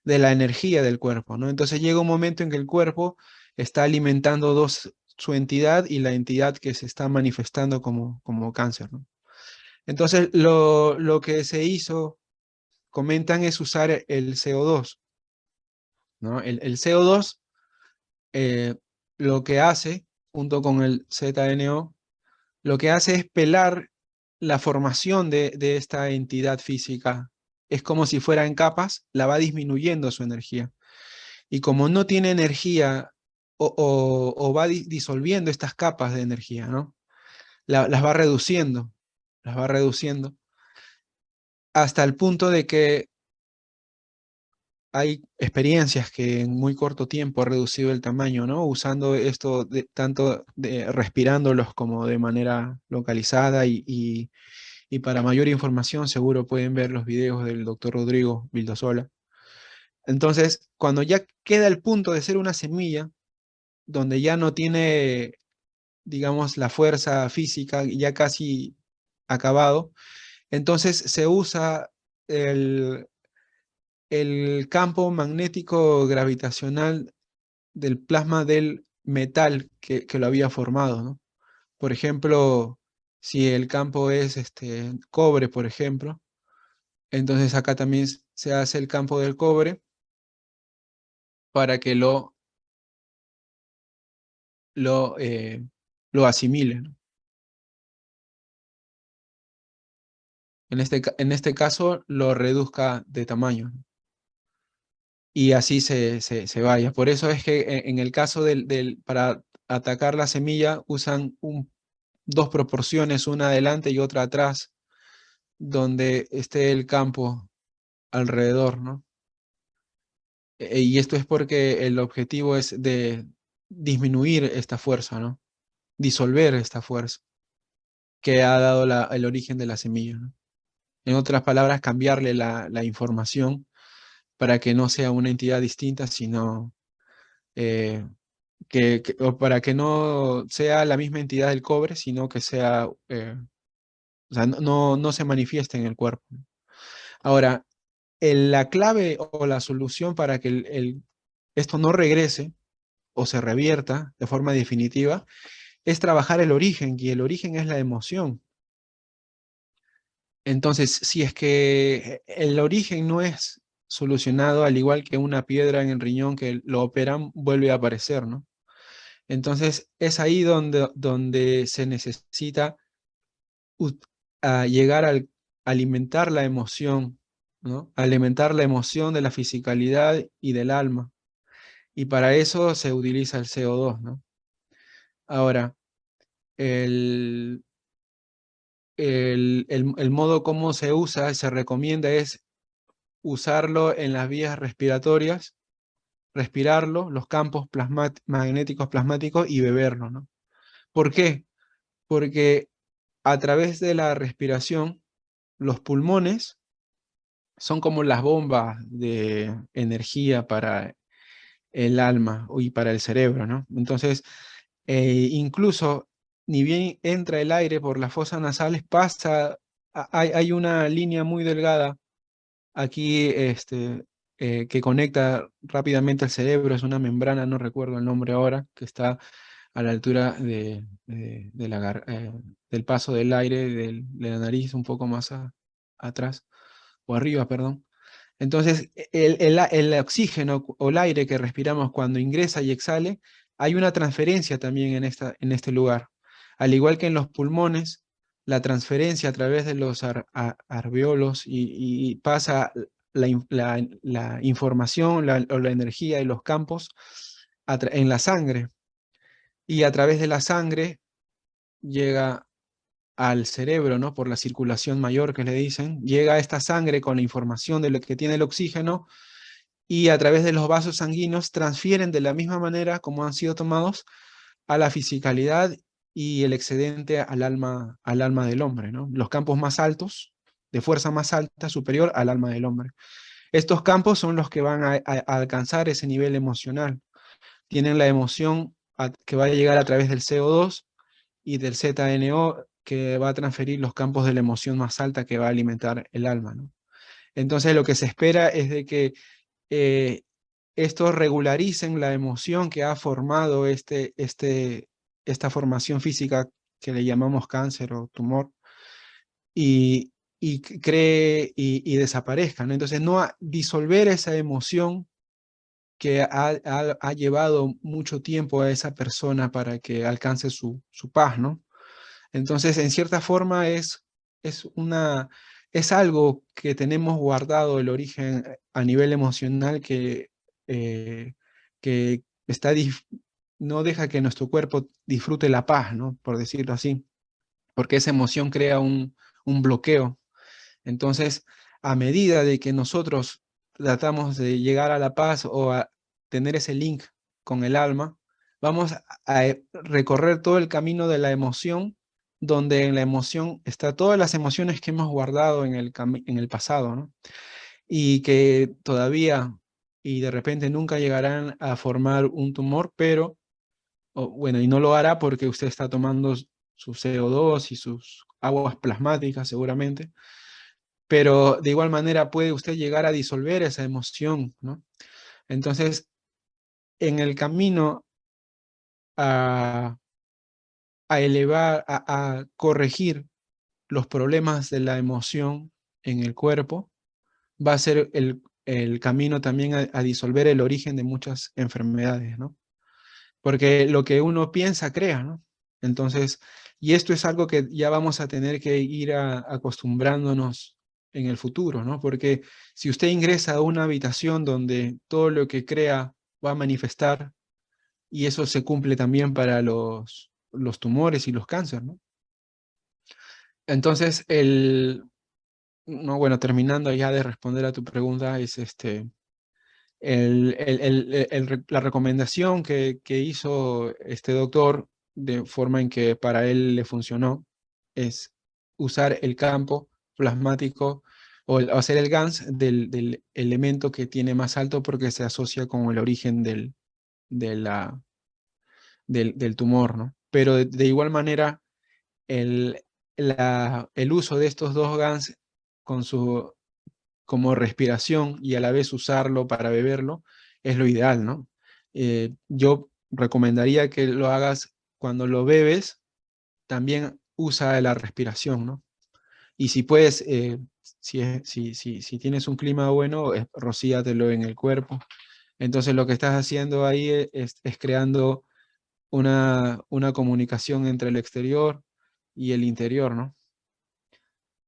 Speaker 1: la energía del cuerpo, ¿no? Entonces llega un momento en que el cuerpo está alimentando su entidad y la entidad que se está manifestando como cáncer, ¿no? Entonces lo que se hizo, comentan, es usar el CO2, ¿no? El CO2, eh, lo que hace, junto con el ZNO, lo que hace es pelar la formación de esta entidad física. Es como si fuera en capas, la va disminuyendo su energía. Y como no tiene energía, o va disolviendo estas capas de energía, ¿no? Las va reduciendo, hasta el punto de que hay experiencias que en muy corto tiempo ha reducido el tamaño, ¿no? Usando esto tanto respirándolos como de manera localizada, y para mayor información seguro pueden ver los videos del doctor Rodrigo Vildosola. Entonces, cuando ya queda el punto de ser una semilla, donde ya no tiene, digamos, la fuerza física, ya casi acabado, entonces se usa el, el campo magnético gravitacional del plasma del metal que lo había formado, ¿no? Por ejemplo, si el campo es cobre, por ejemplo, entonces acá también se hace el campo del cobre para que lo lo asimile, ¿no? En este caso, lo reduzca de tamaño, ¿no? Y así se vaya. Por eso es que en el caso para atacar la semilla usan dos proporciones, una adelante y otra atrás, donde esté el campo alrededor, ¿no? Y esto es porque el objetivo es de disminuir esta fuerza, ¿no? Disolver esta fuerza que ha dado el origen de la semilla, ¿no? En otras palabras, cambiarle la información para que no sea una entidad distinta, sino eh, o para que no sea la misma entidad del cobre, sino que sea, o sea, no se manifieste en el cuerpo. Ahora, la clave o la solución para que esto no regrese o se revierta de forma definitiva es trabajar el origen, y el origen es la emoción. Entonces, si es que el origen no es solucionado, al igual que una piedra en el riñón que lo operan, vuelve a aparecer, ¿no? Entonces, es ahí donde se necesita llegar al alimentar la emoción, ¿no? Alimentar la emoción de la fisicalidad y del alma. Y para eso se utiliza el CO2, ¿no? Ahora, el, el modo como se usa, se recomienda es usarlo en las vías respiratorias, respirarlo, los campos magnéticos plasmáticos y beberlo, ¿no? ¿Por qué? Porque a través de la respiración, los pulmones son como las bombas de energía para el alma y para el cerebro, ¿no? Entonces, incluso ni bien entra el aire por las fosas nasales, hay una línea muy delgada aquí que conecta rápidamente al cerebro, es una membrana, no recuerdo el nombre ahora, que está a la altura del paso del aire de la nariz, un poco más atrás, o arriba, perdón. Entonces, el oxígeno o el aire que respiramos cuando ingresa y exhale, hay una transferencia también en este lugar. Al igual que en los pulmones, la transferencia a través de los alveolos y pasa la información o la energía y los campos en la sangre. Y a través de la sangre llega al cerebro, ¿no? Por la circulación mayor que le dicen, llega esta sangre con la información de lo que tiene el oxígeno y a través de los vasos sanguíneos transfieren de la misma manera como han sido tomados a la fisicalidad y el excedente al alma del hombre, ¿no? Los campos más altos, de fuerza más alta, superior al alma del hombre. Estos campos son los que van a alcanzar ese nivel emocional. Tienen la emoción que va a llegar a través del CO2 y del ZNO, que va a transferir los campos de la emoción más alta que va a alimentar el alma, ¿no? Entonces lo que se espera es de que estos regularicen la emoción que ha formado esta formación física que le llamamos cáncer o tumor, y cree y desaparezca, ¿no? Entonces disolver esa emoción que ha llevado mucho tiempo a esa persona para que alcance su paz, ¿no? Entonces, en cierta forma es, es algo que tenemos guardado el origen a nivel emocional eh, que no deja que nuestro cuerpo disfrute la paz, ¿no? Por decirlo así, porque esa emoción crea un bloqueo. Entonces, a medida de que nosotros tratamos de llegar a la paz o a tener ese link con el alma, vamos a recorrer todo el camino de la emoción, donde en la emoción está todas las emociones que hemos guardado en el pasado, ¿no? Y que todavía y de repente nunca llegarán a formar un tumor, pero, bueno, y no lo hará porque usted está tomando su CO2 y sus aguas plasmáticas seguramente, pero de igual manera puede usted llegar a disolver esa emoción, ¿no? Entonces, en el camino a, a elevar, a corregir los problemas de la emoción en el cuerpo, va a ser el camino también a disolver el origen de muchas enfermedades, ¿no? Porque lo que uno piensa, crea, ¿no? Entonces, y esto es algo que ya vamos a tener que ir acostumbrándonos en el futuro, ¿no? Porque si usted ingresa a una habitación donde todo lo que crea va a manifestar, y eso se cumple también para los tumores y los cánceres, ¿no? Entonces, no, bueno, terminando ya de responder a tu pregunta, es la recomendación que hizo este doctor, de forma en que para él le funcionó, es usar el campo plasmático o hacer el GANS del elemento que tiene más alto, porque se asocia con el origen de del tumor, ¿no? Pero de igual manera, el, el uso de estos dos GANs con como respiración y a la vez usarlo para beberlo es lo ideal, ¿no? Yo recomendaría que lo hagas cuando lo bebes, también usa la respiración, ¿no? Y si puedes, si tienes un clima bueno, rocíatelo en el cuerpo. Entonces lo que estás haciendo ahí es creando una comunicación entre el exterior y el interior, ¿no?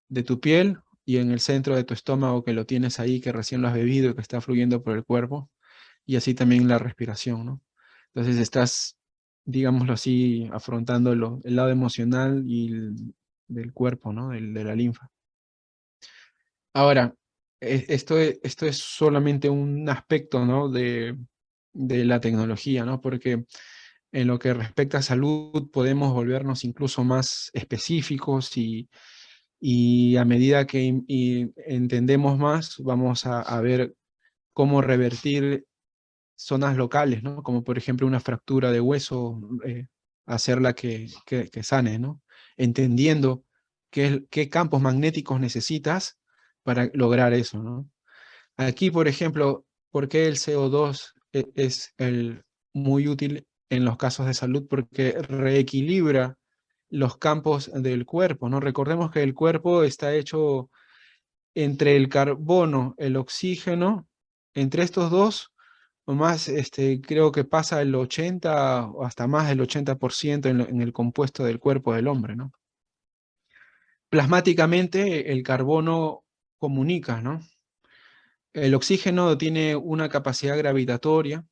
Speaker 1: De tu piel y en el centro de tu estómago, que lo tienes ahí, que recién lo has bebido y que está fluyendo por el cuerpo, y así también la respiración, ¿no? Entonces estás, digámoslo así, afrontando el lado emocional y del cuerpo, ¿no? De la linfa. Ahora, esto es solamente un aspecto, ¿no? de la tecnología, ¿no? Porque en lo que respecta a salud podemos volvernos incluso más específicos, y a medida que entendemos más, vamos a ver cómo revertir zonas locales, ¿no? Como por ejemplo una fractura de hueso, hacerla que sane, ¿no? Entendiendo qué campos magnéticos necesitas para lograr eso, ¿no? Aquí, por ejemplo, ¿por qué el CO2 es muy útil en los casos de salud? Porque reequilibra los campos del cuerpo, ¿no? Recordemos que el cuerpo está hecho entre el carbono, el oxígeno, entre estos dos, o más, creo que pasa el 80 o hasta más del 80% en el compuesto del cuerpo del hombre, ¿no? Plasmáticamente, el carbono comunica, ¿no? El oxígeno tiene una capacidad gravitatoria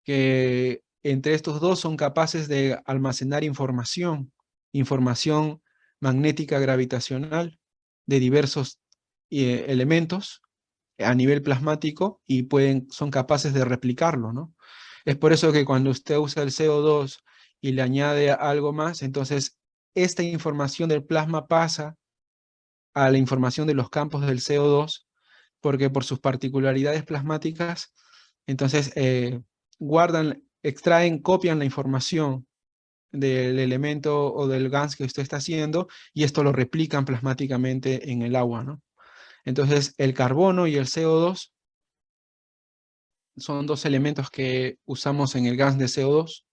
Speaker 1: que entre estos dos son capaces de almacenar información magnética gravitacional de diversos elementos a nivel plasmático, y son capaces de replicarlo, ¿no? Es por eso que cuando usted usa el CO2 y le añade algo más, entonces esta información del plasma pasa a la información de los campos del CO2, porque por sus particularidades plasmáticas, entonces extraen, copian la información del elemento o del gas que usted está haciendo, y esto lo replican plasmáticamente en el agua, ¿no? Entonces el carbono y el CO2 son dos elementos que usamos en el gas de CO2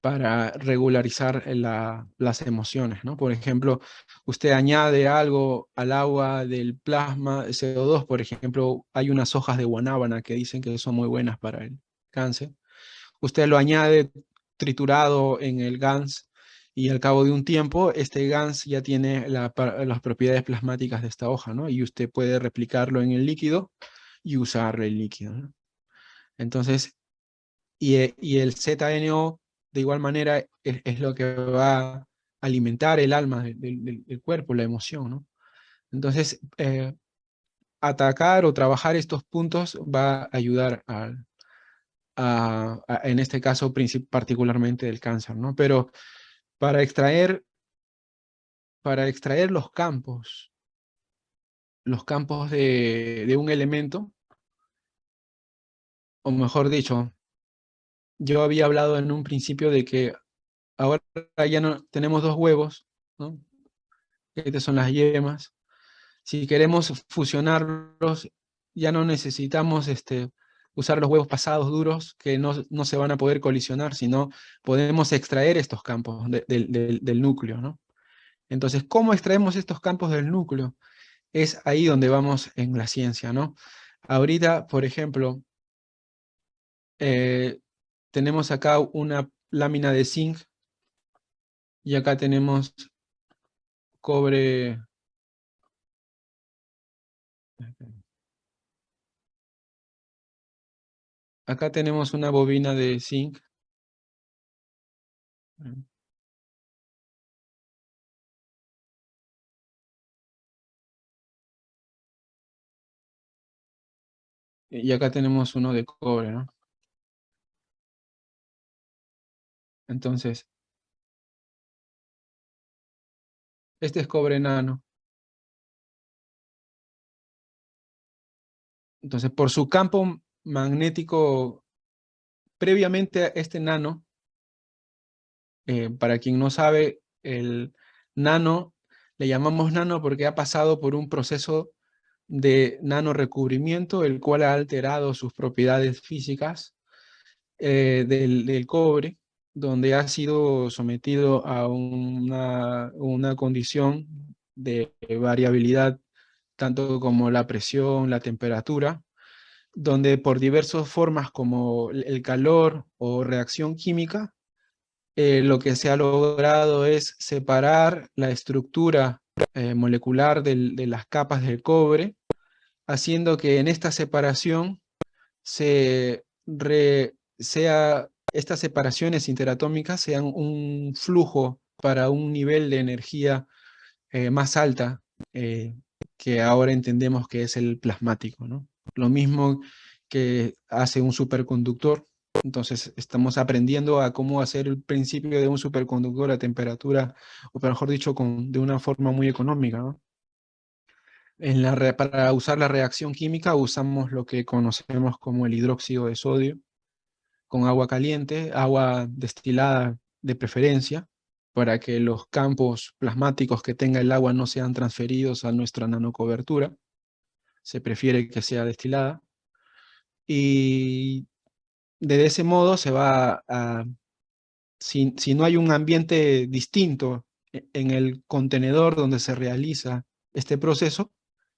Speaker 1: para regularizar las emociones, ¿no? Por ejemplo, usted añade algo al agua del plasma CO2, por ejemplo, hay unas hojas de guanábana que dicen que son muy buenas para el cáncer. Usted lo añade triturado en el GANS, y al cabo de un tiempo, este GANS ya tiene las propiedades plasmáticas de esta hoja, ¿no? Y usted puede replicarlo en el líquido y usar el líquido, ¿no? Entonces, y el ZNO, de igual manera, es lo que va a alimentar el alma del cuerpo, la emoción, ¿no? Entonces, atacar o trabajar estos puntos va a ayudar en este caso particularmente del cáncer, ¿no? Pero para extraer, los campos de un elemento, o mejor dicho, yo había hablado en un principio de que ahora ya no tenemos dos huevos, ¿no? Estas son las yemas. Si queremos fusionarlos, ya no necesitamos usar los huevos pasados duros, que no se van a poder colisionar, sino podemos extraer estos campos del núcleo, ¿no? Entonces, ¿cómo extraemos estos campos del núcleo? Es ahí donde vamos en la ciencia, ¿no? Ahorita, por ejemplo, tenemos acá una lámina de zinc Y acá tenemos cobre. Acá tenemos una bobina de zinc. Y acá tenemos uno de cobre, ¿no? Entonces, este es cobre nano. Entonces, por su campo magnético, previamente a este nano, para quien no sabe, el nano, le llamamos nano porque ha pasado por un proceso de nanorecubrimiento, el cual ha alterado sus propiedades físicas del cobre, donde ha sido sometido a una condición de variabilidad, tanto como la presión, la temperatura, donde por diversas formas como el calor o reacción química, lo que se ha logrado es separar la estructura molecular de las capas del cobre, haciendo que en esta separación estas separaciones interatómicas sean un flujo para un nivel de energía más alta, que ahora entendemos que es el plasmático, ¿no? Lo mismo que hace un superconductor. Entonces estamos aprendiendo a cómo hacer el principio de un superconductor a temperatura, o mejor dicho, de una forma muy económica, ¿no? Para usar la reacción química usamos lo que conocemos como el hidróxido de sodio con agua caliente, agua destilada de preferencia, para que los campos plasmáticos que tenga el agua no sean transferidos a nuestra nanocobertura. Se prefiere que sea destilada. Y de ese modo se va a, si no hay un ambiente distinto en el contenedor donde se realiza este proceso,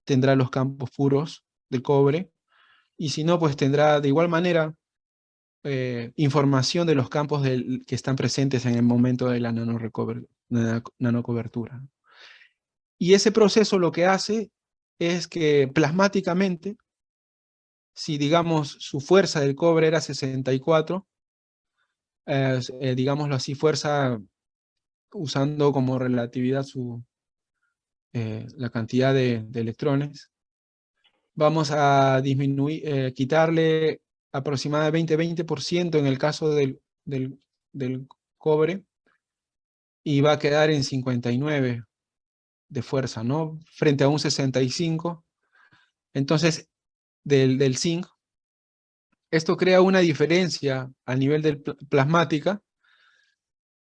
Speaker 1: tendrá los campos puros del cobre, y si no, pues tendrá de igual manera información de los campos que están presentes en el momento de la nanocobertura. Y ese proceso lo que hace es que plasmáticamente, si digamos su fuerza del cobre era 64, digámoslo así, fuerza usando como relatividad la cantidad de electrones, vamos a disminuir, quitarle aproximadamente 20% en el caso del cobre, y va a quedar en 59 de fuerza, ¿no? Frente a un 65. Entonces, del zinc, esto crea una diferencia a nivel de plasmática,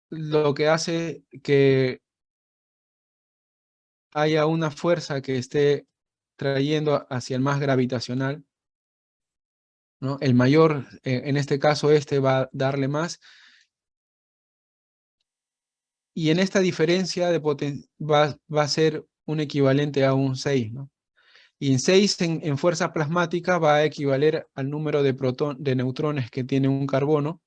Speaker 1: lo que hace que haya una fuerza que esté trayendo hacia el más gravitacional, ¿no? El mayor, en este caso, este va a darle más. Y en esta diferencia de va a ser un equivalente a un 6, ¿no? Y en 6 en fuerza plasmática va a equivaler al número de neutrones que tiene un carbono,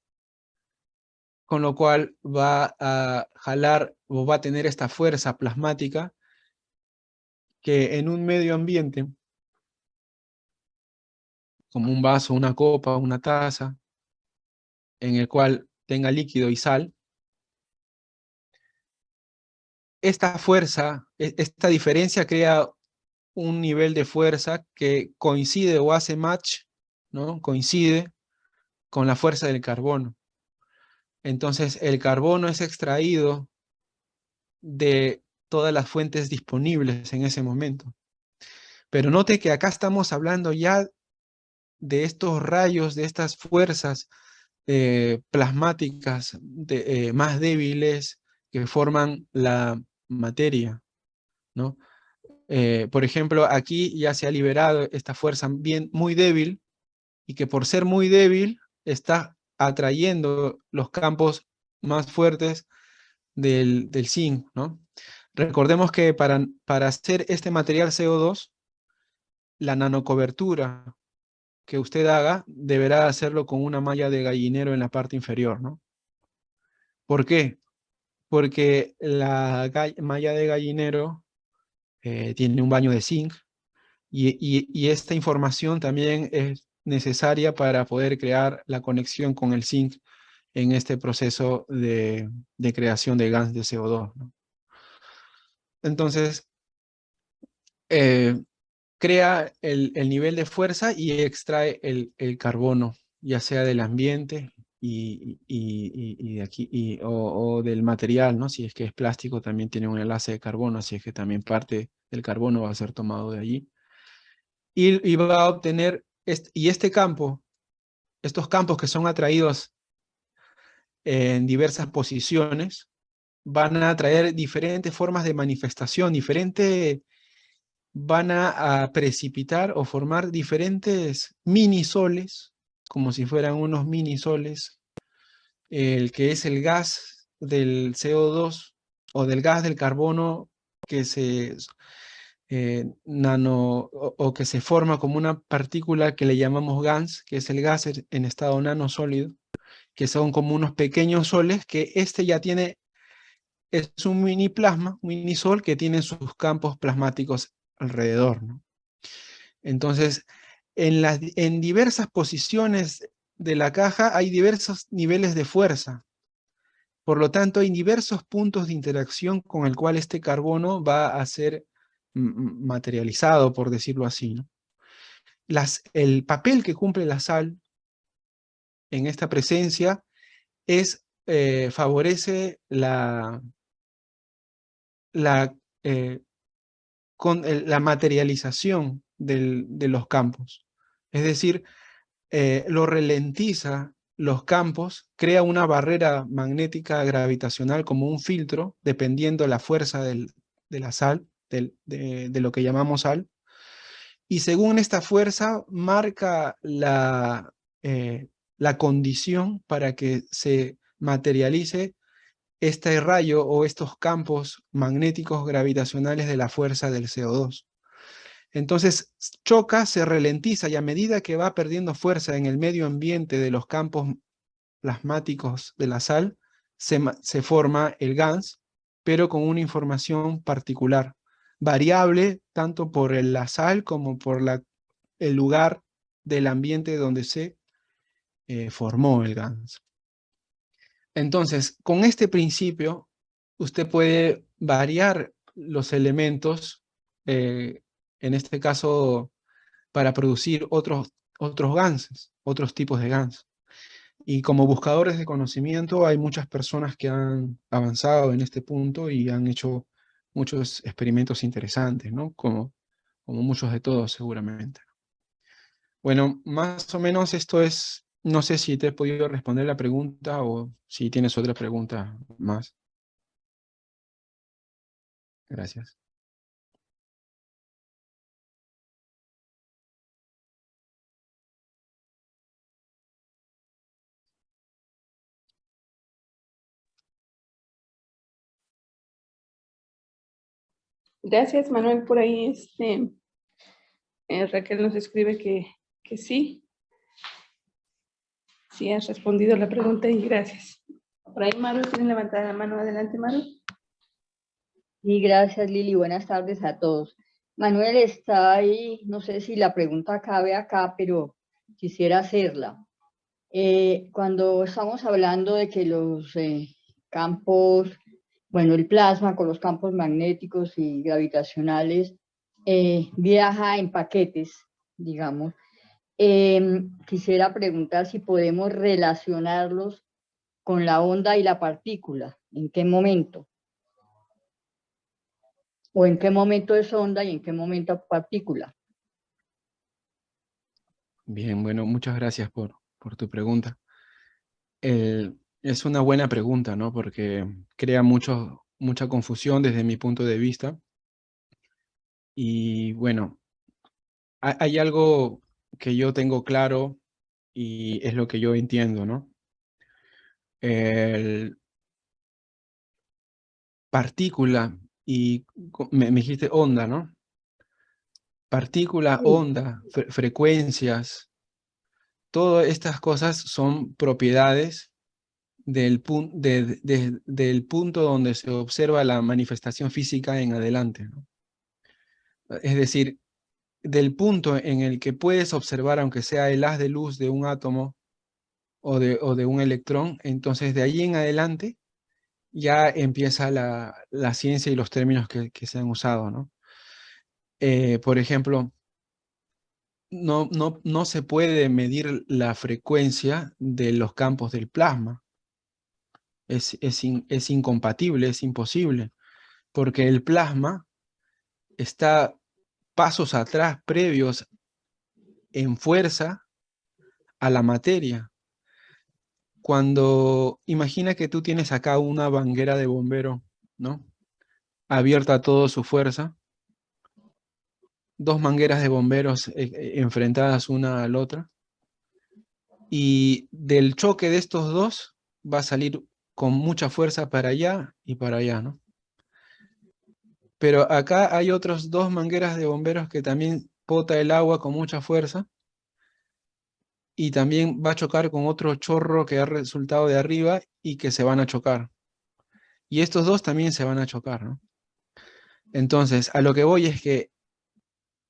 Speaker 1: con lo cual va a jalar o va a tener esta fuerza plasmática que en un medio ambiente, como un vaso, una copa, una taza, en el cual tenga líquido y sal, esta fuerza, esta diferencia crea un nivel de fuerza que coincide o hace match, ¿no? Coincide con la fuerza del carbono. Entonces el carbono es extraído de todas las fuentes disponibles en ese momento. Pero note que acá estamos hablando ya de estos rayos, de estas fuerzas plasmáticas más débiles que forman la materia, ¿no? Por ejemplo, aquí ya se ha liberado esta fuerza muy débil, y que por ser muy débil está atrayendo los campos más fuertes del zinc, ¿no? Recordemos que para hacer este material CO2, la nanocobertura que usted haga deberá hacerlo con una malla de gallinero en la parte inferior, ¿no? ¿Por qué? porque la malla de gallinero tiene un baño de zinc y esta información también es necesaria para poder crear la conexión con el zinc en este proceso de creación de gas de CO2, ¿no? Entonces, crea el nivel de fuerza y extrae el carbono, ya sea del ambiente y de aquí, o del material, ¿no? Si es que es plástico, también tiene un enlace de carbono, así es que también parte del carbono va a ser tomado de allí. Y va a obtener, este campo, estos campos que son atraídos en diversas posiciones, van a traer diferentes formas de manifestación, van a precipitar o formar diferentes mini soles, como si fueran unos mini soles, el que es el gas del CO2 o del gas del carbono que se o que se forma como una partícula que le llamamos GANS, que es el gas en estado nanosólido, que son como unos pequeños soles que ya tiene, es un mini plasma, un mini sol que tiene sus campos plasmáticos alrededor, ¿no? Entonces, en diversas posiciones de la caja hay diversos niveles de fuerza. Por lo tanto, hay diversos puntos de interacción con el cual este carbono va a ser materializado, por decirlo así, ¿no? El papel que cumple la sal en esta presencia favorece la, eh, la materialización de los campos. Es decir, lo ralentiza los campos, crea una barrera magnética gravitacional como un filtro, dependiendo la fuerza de la sal, de lo que llamamos sal, y según esta fuerza marca la condición para que se materialice este rayo o estos campos magnéticos gravitacionales de la fuerza del CO2. Entonces choca, se ralentiza y a medida que va perdiendo fuerza en el medio ambiente de los campos plasmáticos de la sal, se forma el GANS, pero con una información particular, variable tanto por la sal como por el lugar del ambiente donde se formó el GANS. Entonces, con este principio, usted puede variar los elementos, en este caso, para producir otros ganses, otros tipos de GANs. Y como buscadores de conocimiento, hay muchas personas que han avanzado en este punto y han hecho muchos experimentos interesantes, ¿no? Como muchos de todos, seguramente. Bueno, más o menos esto es, no sé si te he podido responder la pregunta o si tienes otra pregunta más. Gracias.
Speaker 2: Gracias, Manuel, por ahí. Raquel nos escribe que sí. Sí, has respondido la pregunta y gracias. Por ahí, Maru, tienen levantada la mano. Adelante, Maru.
Speaker 4: Sí, gracias, Lili. Buenas tardes a todos. Manuel está ahí, no sé si la pregunta cabe acá, pero quisiera hacerla. Cuando estamos hablando de que los campos, bueno, el plasma con los campos magnéticos y gravitacionales viaja en paquetes, digamos, quisiera preguntar si podemos relacionarlos con la onda y la partícula. ¿En qué momento? ¿O en qué momento es onda y en qué momento partícula?
Speaker 1: Bien, bueno, muchas gracias por tu pregunta. Es una buena pregunta, ¿no? Porque crea mucha confusión desde mi punto de vista. Y bueno, hay algo que yo tengo claro y es lo que yo entiendo, ¿no? El partícula me dijiste onda, ¿no? Partícula, onda, frecuencias, todas estas cosas son propiedades del punto donde se observa la manifestación física en adelante, ¿no? Es decir, del punto en el que puedes observar, aunque sea el haz de luz de un átomo o de un electrón, entonces de ahí en adelante ya empieza la ciencia y los términos que se han usado, ¿no? Por ejemplo, no se puede medir la frecuencia de los campos del plasma. Es incompatible, es imposible, porque el plasma está pasos atrás, previos en fuerza a la materia. Cuando imagina que tú tienes acá una manguera de bombero, ¿no? Abierta a toda su fuerza, dos mangueras de bomberos enfrentadas una a la otra, y del choque de estos dos va a salir con mucha fuerza para allá y para allá, ¿no? Pero acá hay otros dos mangueras de bomberos que también bota el agua con mucha fuerza y también va a chocar con otro chorro que ha resultado de arriba y que se van a chocar. Y estos dos también se van a chocar, ¿no? Entonces, a lo que voy es que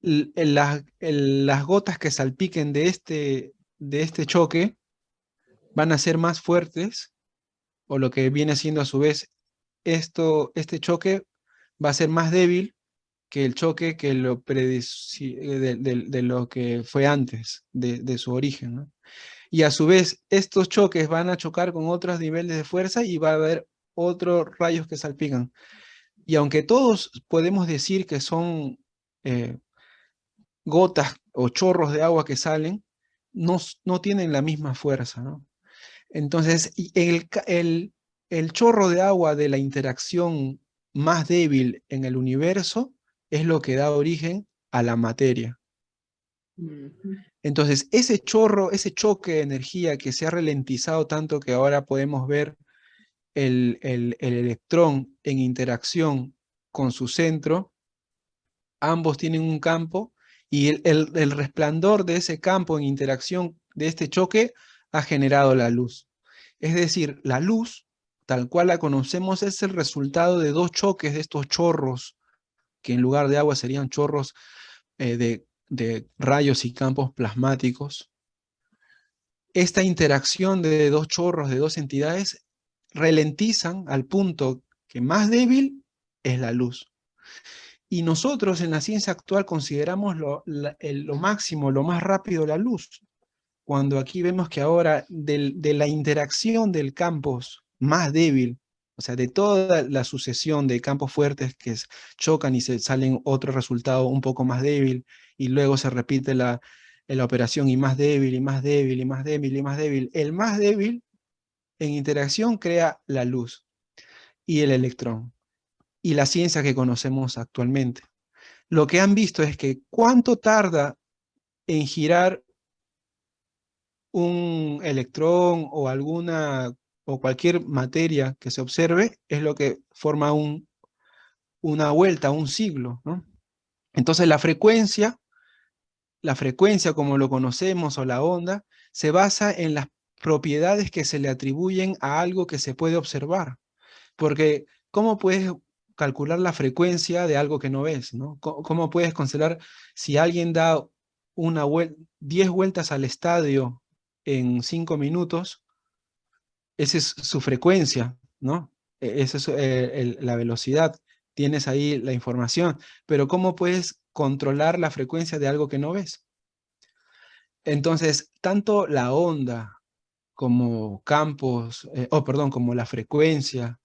Speaker 1: las gotas que salpiquen de este choque van a ser más fuertes, o lo que viene siendo a su vez este choque va a ser más débil que el choque que de lo que fue antes de su origen, ¿no? Y a su vez, estos choques van a chocar con otros niveles de fuerza y va a haber otros rayos que salpican. Y aunque todos podemos decir que son gotas o chorros de agua que salen, no tienen la misma fuerza, ¿no? Entonces, el chorro de agua de la interacción más débil en el universo es lo que da origen a la materia. Entonces, ese chorro, ese choque de energía que se ha ralentizado tanto que ahora podemos ver el electrón en interacción con su centro, ambos tienen un campo y el resplandor de ese campo en interacción de este choque ha generado la luz. Es decir, la luz, tal cual la conocemos, es el resultado de dos choques de estos chorros, que en lugar de agua serían chorros de rayos y campos plasmáticos. Esta interacción de dos chorros, de dos entidades, ralentizan al punto que más débil es la luz. Y nosotros en la ciencia actual consideramos lo máximo, lo más rápido la luz. Cuando aquí vemos que ahora de la interacción del campos más débil, o sea, de toda la sucesión de campos fuertes que chocan y se salen otro resultado un poco más débil, y luego se repite la operación y más débil, y más débil, y más débil, y más débil. El más débil en interacción crea la luz y el electrón, y la ciencia que conocemos actualmente. Lo que han visto es que cuánto tarda en girar un electrón o cualquier materia que se observe es lo que forma una vuelta, un siglo, ¿no? Entonces la frecuencia como lo conocemos o la onda, se basa en las propiedades que se le atribuyen a algo que se puede observar. Porque ¿cómo puedes calcular la frecuencia de algo que no ves, ¿no? ¿Cómo puedes considerar si alguien da 10 vueltas al estadio en 5 minutos? Esa es su frecuencia, ¿no? Esa es la velocidad. Tienes ahí la información. Pero ¿cómo puedes controlar la frecuencia de algo que no ves? Entonces, tanto la onda como campos, perdón, como la frecuencia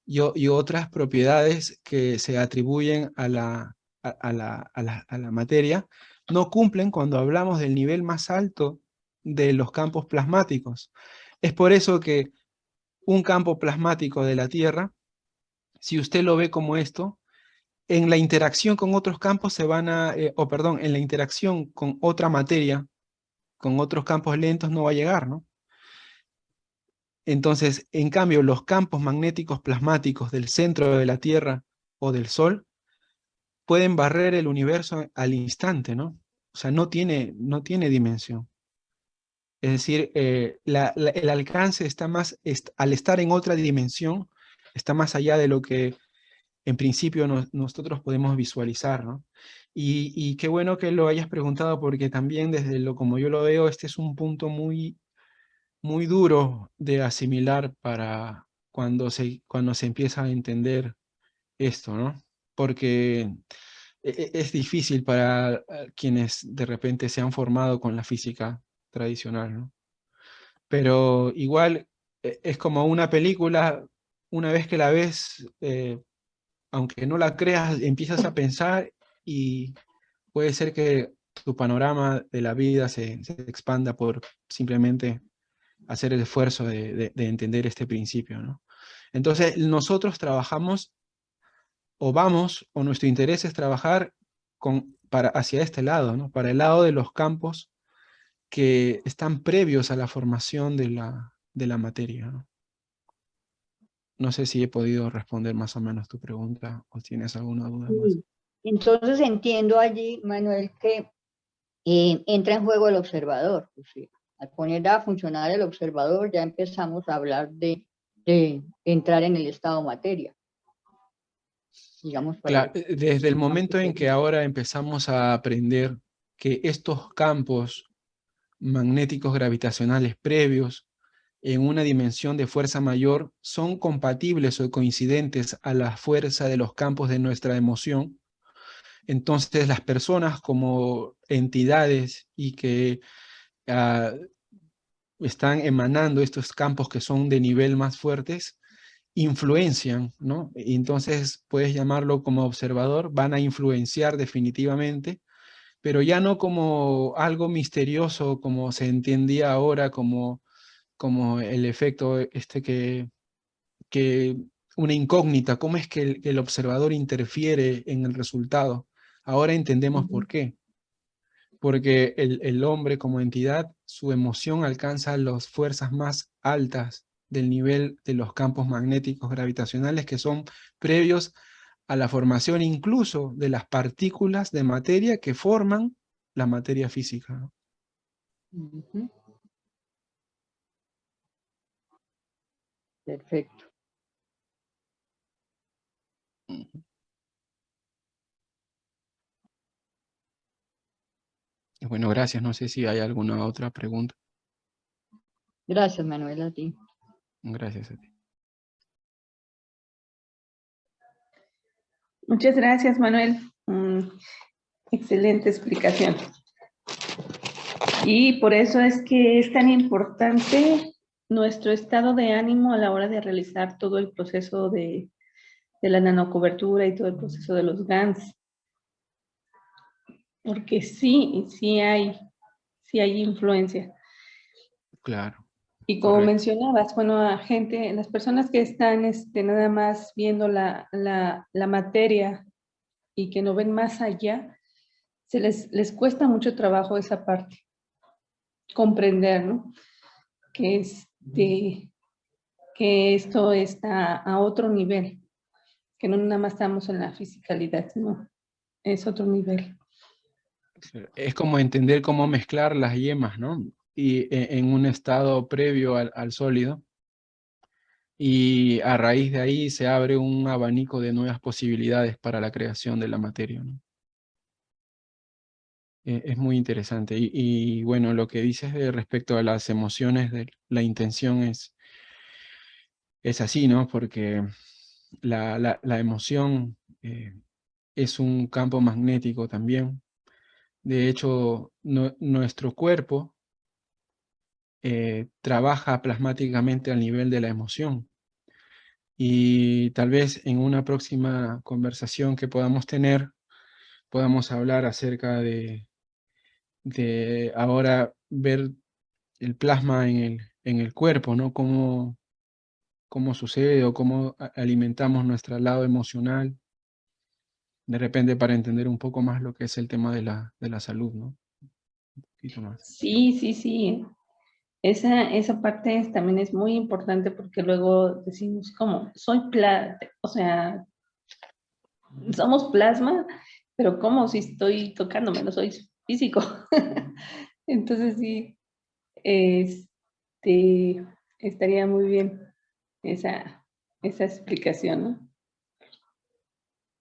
Speaker 1: y otras propiedades que se atribuyen a la materia, no cumplen cuando hablamos del nivel más alto de los campos plasmáticos. Es por eso que un campo plasmático de la Tierra, si usted lo ve como esto, en la interacción con otros campos en la interacción con otra materia, con otros campos lentos no va a llegar, ¿no? Entonces, en cambio, los campos magnéticos plasmáticos del centro de la Tierra o del Sol pueden barrer el universo al instante, ¿no? O sea, no tiene dimensión. Es decir, el alcance está más, al estar en otra dimensión, está más allá de lo que en principio nosotros podemos visualizar, ¿no? Y qué bueno que lo hayas preguntado, porque también desde como yo lo veo, este es un punto muy, muy duro de asimilar para cuando se empieza a entender esto, ¿no? Porque es difícil para quienes de repente se han formado con la física tradicional, ¿no? Pero igual es como una película, una vez que la ves, aunque no la creas, empiezas a pensar y puede ser que tu panorama de la vida se expanda por simplemente hacer el esfuerzo de entender este principio, ¿no? Entonces, nosotros trabajamos o vamos, o nuestro interés es trabajar hacia este lado, ¿no? Para el lado de los campos que están previos a la formación de la materia, ¿no? No sé si he podido responder más o menos tu pregunta o tienes alguna duda más.
Speaker 4: Sí. Entonces entiendo allí, Manuel, que entra en juego el observador. O sea, al poner a funcionar el observador ya empezamos a hablar de entrar en el estado materia. Digamos,
Speaker 1: Claro, desde el momento en que ahora empezamos a aprender que estos campos magnéticos gravitacionales previos en una dimensión de fuerza mayor son compatibles o coincidentes a la fuerza de los campos de nuestra emoción, entonces las personas como entidades y que están emanando estos campos que son de nivel más fuertes, influencian, ¿no? Y entonces puedes llamarlo como observador, van a influenciar definitivamente, pero ya no como algo misterioso como se entendía ahora, como el efecto que una incógnita, cómo es que el observador interfiere en el resultado. Ahora entendemos por qué. Porque el hombre como entidad, su emoción alcanza las fuerzas más altas del nivel de los campos magnéticos gravitacionales que son previos a la formación incluso de las partículas de materia que forman la materia física, ¿no?
Speaker 4: Ujú. Perfecto.
Speaker 1: Y bueno, gracias. No sé si hay alguna otra pregunta.
Speaker 4: Gracias, Manuel, a ti.
Speaker 1: Gracias a ti.
Speaker 2: Muchas gracias, Manuel. Excelente explicación. Y por eso es que es tan importante nuestro estado de ánimo a la hora de realizar todo el proceso de la nanocobertura y todo el proceso de los GANs. Porque sí hay influencia.
Speaker 1: Claro.
Speaker 2: Y como
Speaker 1: Correcto.
Speaker 2: mencionabas, bueno, las personas que están nada más viendo la materia y que no ven más allá, les cuesta mucho trabajo esa parte, comprender, ¿no? Que, que esto está a otro nivel, que no nada más estamos en la fisicalidad, sino es otro nivel.
Speaker 1: Es como entender cómo mezclar las yemas, ¿no? Y en un estado previo al sólido. Y a raíz de ahí se abre un abanico de nuevas posibilidades para la creación de la materia, ¿no? Es muy interesante. Y bueno, lo que dices respecto a las emociones, de la intención es así, ¿no? Porque la emoción es un campo magnético también. De hecho, nuestro cuerpo trabaja plasmáticamente al nivel de la emoción. Y tal vez en una próxima conversación que podamos tener, podamos hablar acerca de ahora ver el plasma en el cuerpo, ¿no? Cómo sucede o cómo alimentamos nuestro lado emocional, de repente para entender un poco más lo que es el tema de la salud, ¿no? Un poquito más.
Speaker 2: Sí. Esa parte también es muy importante porque luego decimos, ¿cómo? O sea, somos plasma, pero ¿cómo si estoy tocándome? No soy físico. Entonces sí, estaría muy bien esa explicación, ¿no?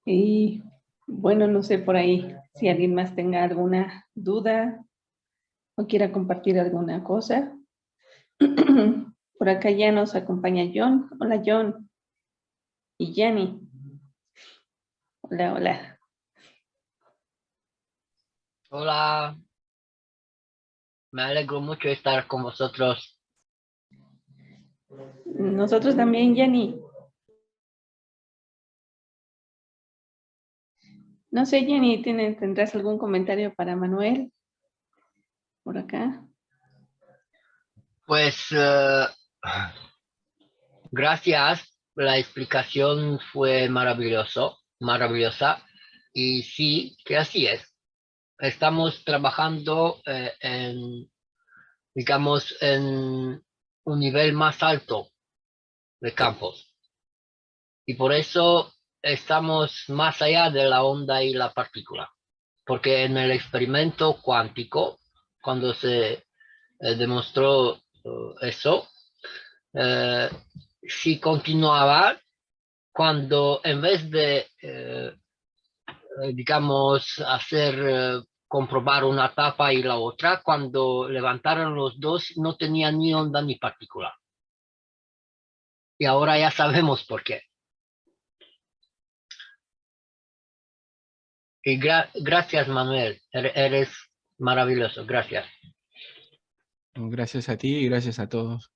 Speaker 2: Y bueno, no sé por ahí si alguien más tenga alguna duda o quiera compartir alguna cosa. Por acá ya nos acompaña John. Hola, John. Y Jenny. Hola, hola.
Speaker 5: Hola, me alegro mucho de estar con vosotros.
Speaker 2: Nosotros también, Jenny. No sé, Jenny, ¿tendrás algún comentario para Manuel? Por acá.
Speaker 5: Pues gracias, la explicación fue maravillosa. Y sí, que así es. Estamos trabajando digamos, en un nivel más alto de campos. Y por eso estamos más allá de la onda y la partícula. Porque en el experimento cuántico, cuando se demostró eso, eh, si continuaba, cuando en vez de, digamos, comprobar una etapa y la otra, cuando levantaron los dos no tenían ni onda ni partícula. Y ahora ya sabemos por qué. Y gracias, Manuel, eres maravilloso, gracias.
Speaker 1: Gracias a ti y gracias a todos.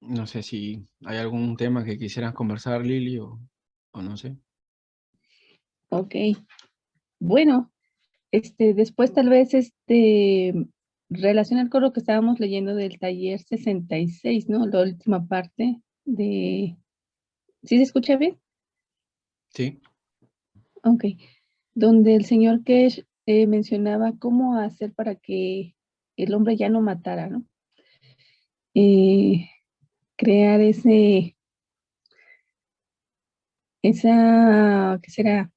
Speaker 1: No sé si hay algún tema que quisieras conversar, Lili, o no sé.
Speaker 2: Ok. Bueno, después tal vez relacionar con lo que estábamos leyendo del taller 66, ¿no? La última parte de... ¿Sí se escucha bien?
Speaker 1: Sí.
Speaker 2: Ok. Donde el señor Kesh mencionaba cómo hacer para que el hombre ya no matara, ¿no? Crear ¿qué será?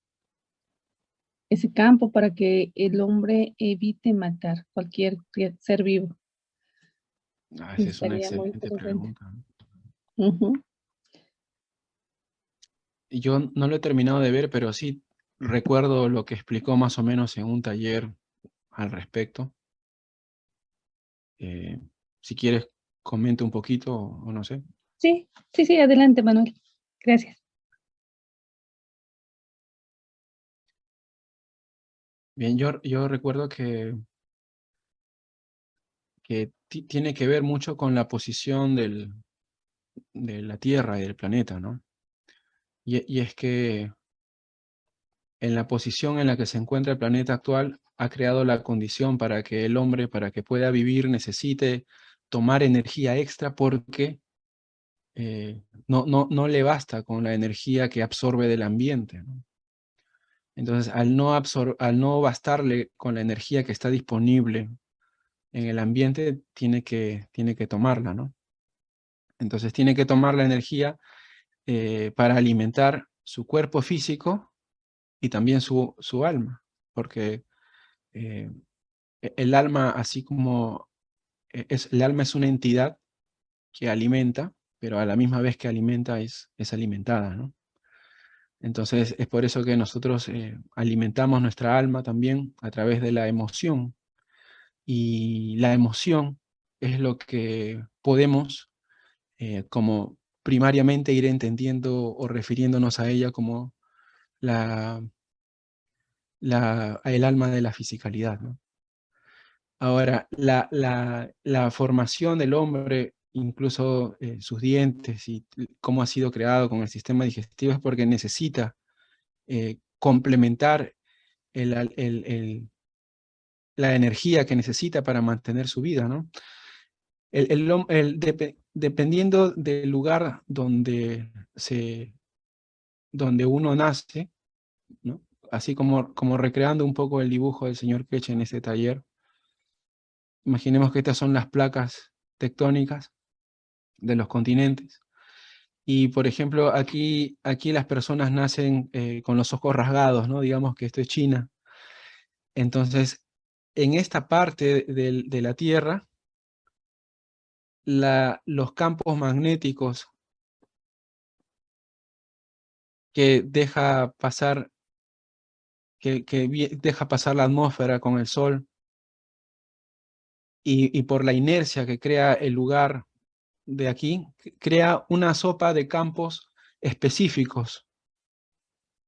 Speaker 2: Ese campo para que el hombre evite matar cualquier ser vivo.
Speaker 1: Esa es una
Speaker 2: Estaría muy
Speaker 1: excelente
Speaker 2: interesante.
Speaker 1: pregunta.
Speaker 2: Ujú.
Speaker 1: Yo no lo he terminado de ver, pero sí recuerdo lo que explicó más o menos en un taller al respecto. Si quieres, comenta un poquito o no sé.
Speaker 2: Sí, sí, sí, adelante, Manuel. Gracias.
Speaker 1: Bien, yo recuerdo que tiene que ver mucho con la posición de la Tierra y del planeta, ¿no? Y es que en la posición en la que se encuentra el planeta actual, ha creado la condición para que el hombre, para que pueda vivir, necesite tomar energía extra porque no le basta con la energía que absorbe del ambiente, ¿no? Entonces, al no bastarle con la energía que está disponible en el ambiente, tiene que tomarla, ¿no? Entonces, tiene que tomar la energía para alimentar su cuerpo físico y también su alma, porque el alma, así como el alma es una entidad que alimenta, pero a la misma vez que alimenta es alimentada, ¿no? Entonces es por eso que nosotros alimentamos nuestra alma también a través de la emoción. Y la emoción es lo que podemos como primariamente ir entendiendo o refiriéndonos a ella como el alma de la fisicalidad, ¿no? Ahora, la formación del hombre, incluso sus dientes y cómo ha sido creado con el sistema digestivo, es porque necesita complementar la energía que necesita para mantener su vida, ¿no? Dependiendo del lugar donde uno nace, ¿no? Así como recreando un poco el dibujo del señor Keche en ese taller, imaginemos que estas son las placas tectónicas de los continentes, Y por ejemplo, aquí las personas nacen con los ojos rasgados, ¿no? Digamos que esto es China. Entonces, en esta parte de la Tierra, los campos magnéticos que deja pasar, deja pasar la atmósfera con el Sol, y por la inercia que crea el lugar de aquí, crea una sopa de campos específicos,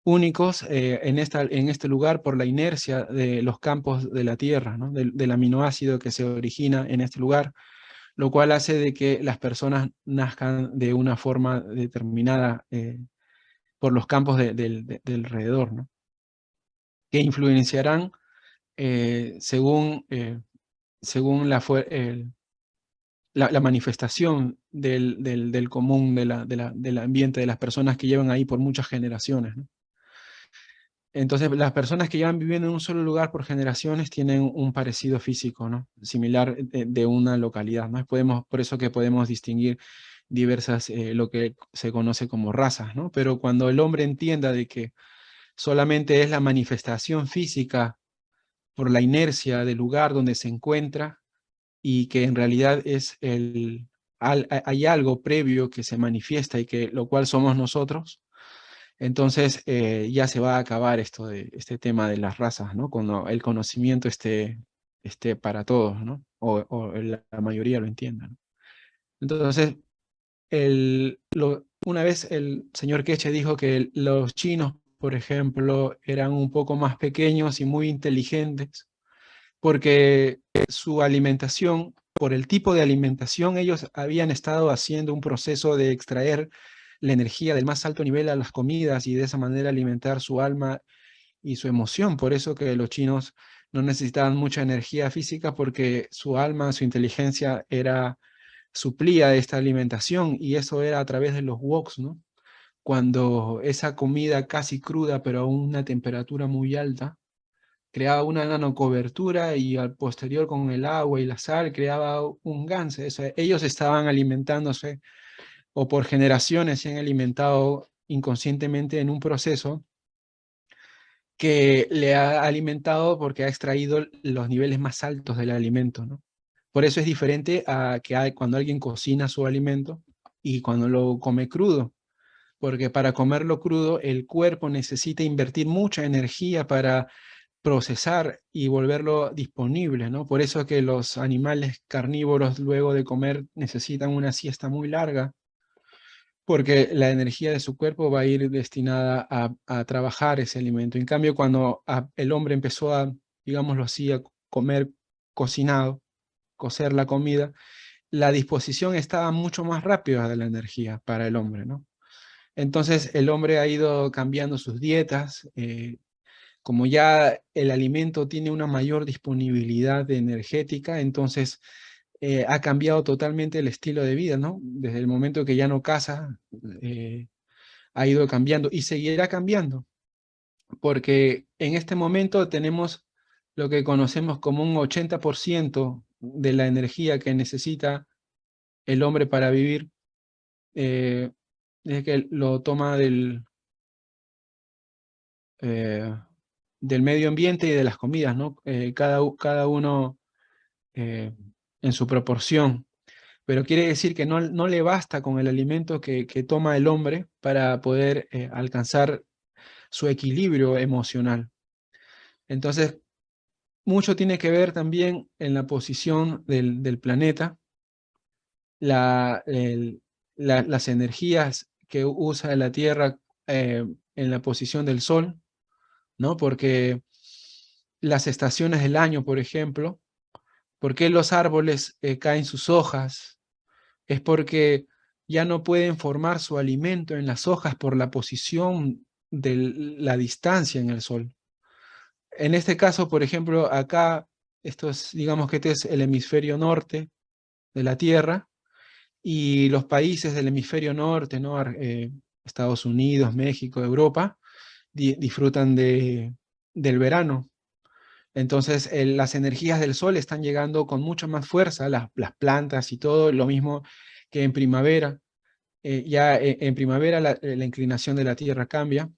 Speaker 1: únicos en este lugar por la inercia de los campos de la Tierra, ¿no? Del aminoácido que se origina en este lugar, lo cual hace de que las personas nazcan de una forma determinada por los campos del alrededor, ¿no? Que influenciarán según la manifestación del común del ambiente de las personas que llevan ahí por muchas generaciones, ¿no? Entonces, las personas que llevan viviendo en un solo lugar por generaciones tienen un parecido físico, ¿no? Similar de una localidad, ¿no? Por eso que podemos distinguir diversas, lo que se conoce como razas, ¿no? Pero cuando el hombre entienda de que solamente es la manifestación física por la inercia del lugar donde se encuentra, y que en realidad hay algo previo que se manifiesta y que lo cual somos nosotros, entonces ya se va a acabar este tema de las razas, ¿no? Cuando el conocimiento esté para todos, ¿no? O la mayoría lo entienda, ¿no? Entonces, una vez el señor Queche dijo que los chinos, por ejemplo, eran un poco más pequeños y muy inteligentes, porque su alimentación, por el tipo de alimentación, ellos habían estado haciendo un proceso de extraer la energía del más alto nivel a las comidas y de esa manera alimentar su alma y su emoción. Por eso que los chinos no necesitaban mucha energía física, porque su alma, su inteligencia suplía esta alimentación, y eso era a través de los woks, ¿no? Cuando esa comida casi cruda, pero a una temperatura muy alta, creaba una nanocobertura, y al posterior con el agua y la sal creaba un ganse. Ellos estaban alimentándose, o por generaciones se han alimentado inconscientemente en un proceso que le ha alimentado porque ha extraído los niveles más altos del alimento, ¿no? Por eso es diferente a cuando alguien cocina su alimento y cuando lo come crudo, porque para comerlo crudo el cuerpo necesita invertir mucha energía para procesar y volverlo disponible, ¿no? Por eso que los animales carnívoros luego de comer necesitan una siesta muy larga, porque la energía de su cuerpo va a ir destinada a trabajar ese alimento. En cambio, cuando el hombre empezó digámoslo así, a comer cocinado, cocer la comida, la disposición estaba mucho más rápida de la energía para el hombre, ¿no? Entonces el hombre ha ido cambiando sus dietas, como ya el alimento tiene una mayor disponibilidad energética, entonces ha cambiado totalmente el estilo de vida, ¿no? Desde el momento que ya no caza, ha ido cambiando y seguirá cambiando, porque en este momento tenemos lo que conocemos como un 80% de la energía que necesita el hombre para vivir, es que lo toma eh, del medio ambiente y de las comidas, ¿no? Cada uno en su proporción. Pero quiere decir que no le basta con el alimento que toma el hombre para poder alcanzar su equilibrio emocional. Entonces, mucho tiene que ver también en la posición del planeta, las energías que usa la Tierra en la posición del Sol, ¿no? Porque las estaciones del año, por ejemplo, ¿por qué los árboles caen sus hojas? Es porque ya no pueden formar su alimento en las hojas por la posición de la distancia en el Sol. En este caso, por ejemplo, acá, digamos que este es el hemisferio norte de la Tierra, y los países del hemisferio norte, ¿no? Estados Unidos, México, Europa, disfrutan del verano. Entonces, las energías del sol están llegando con mucha más fuerza, las plantas y todo, lo mismo que en primavera. ya en primavera la inclinación de la Tierra cambia.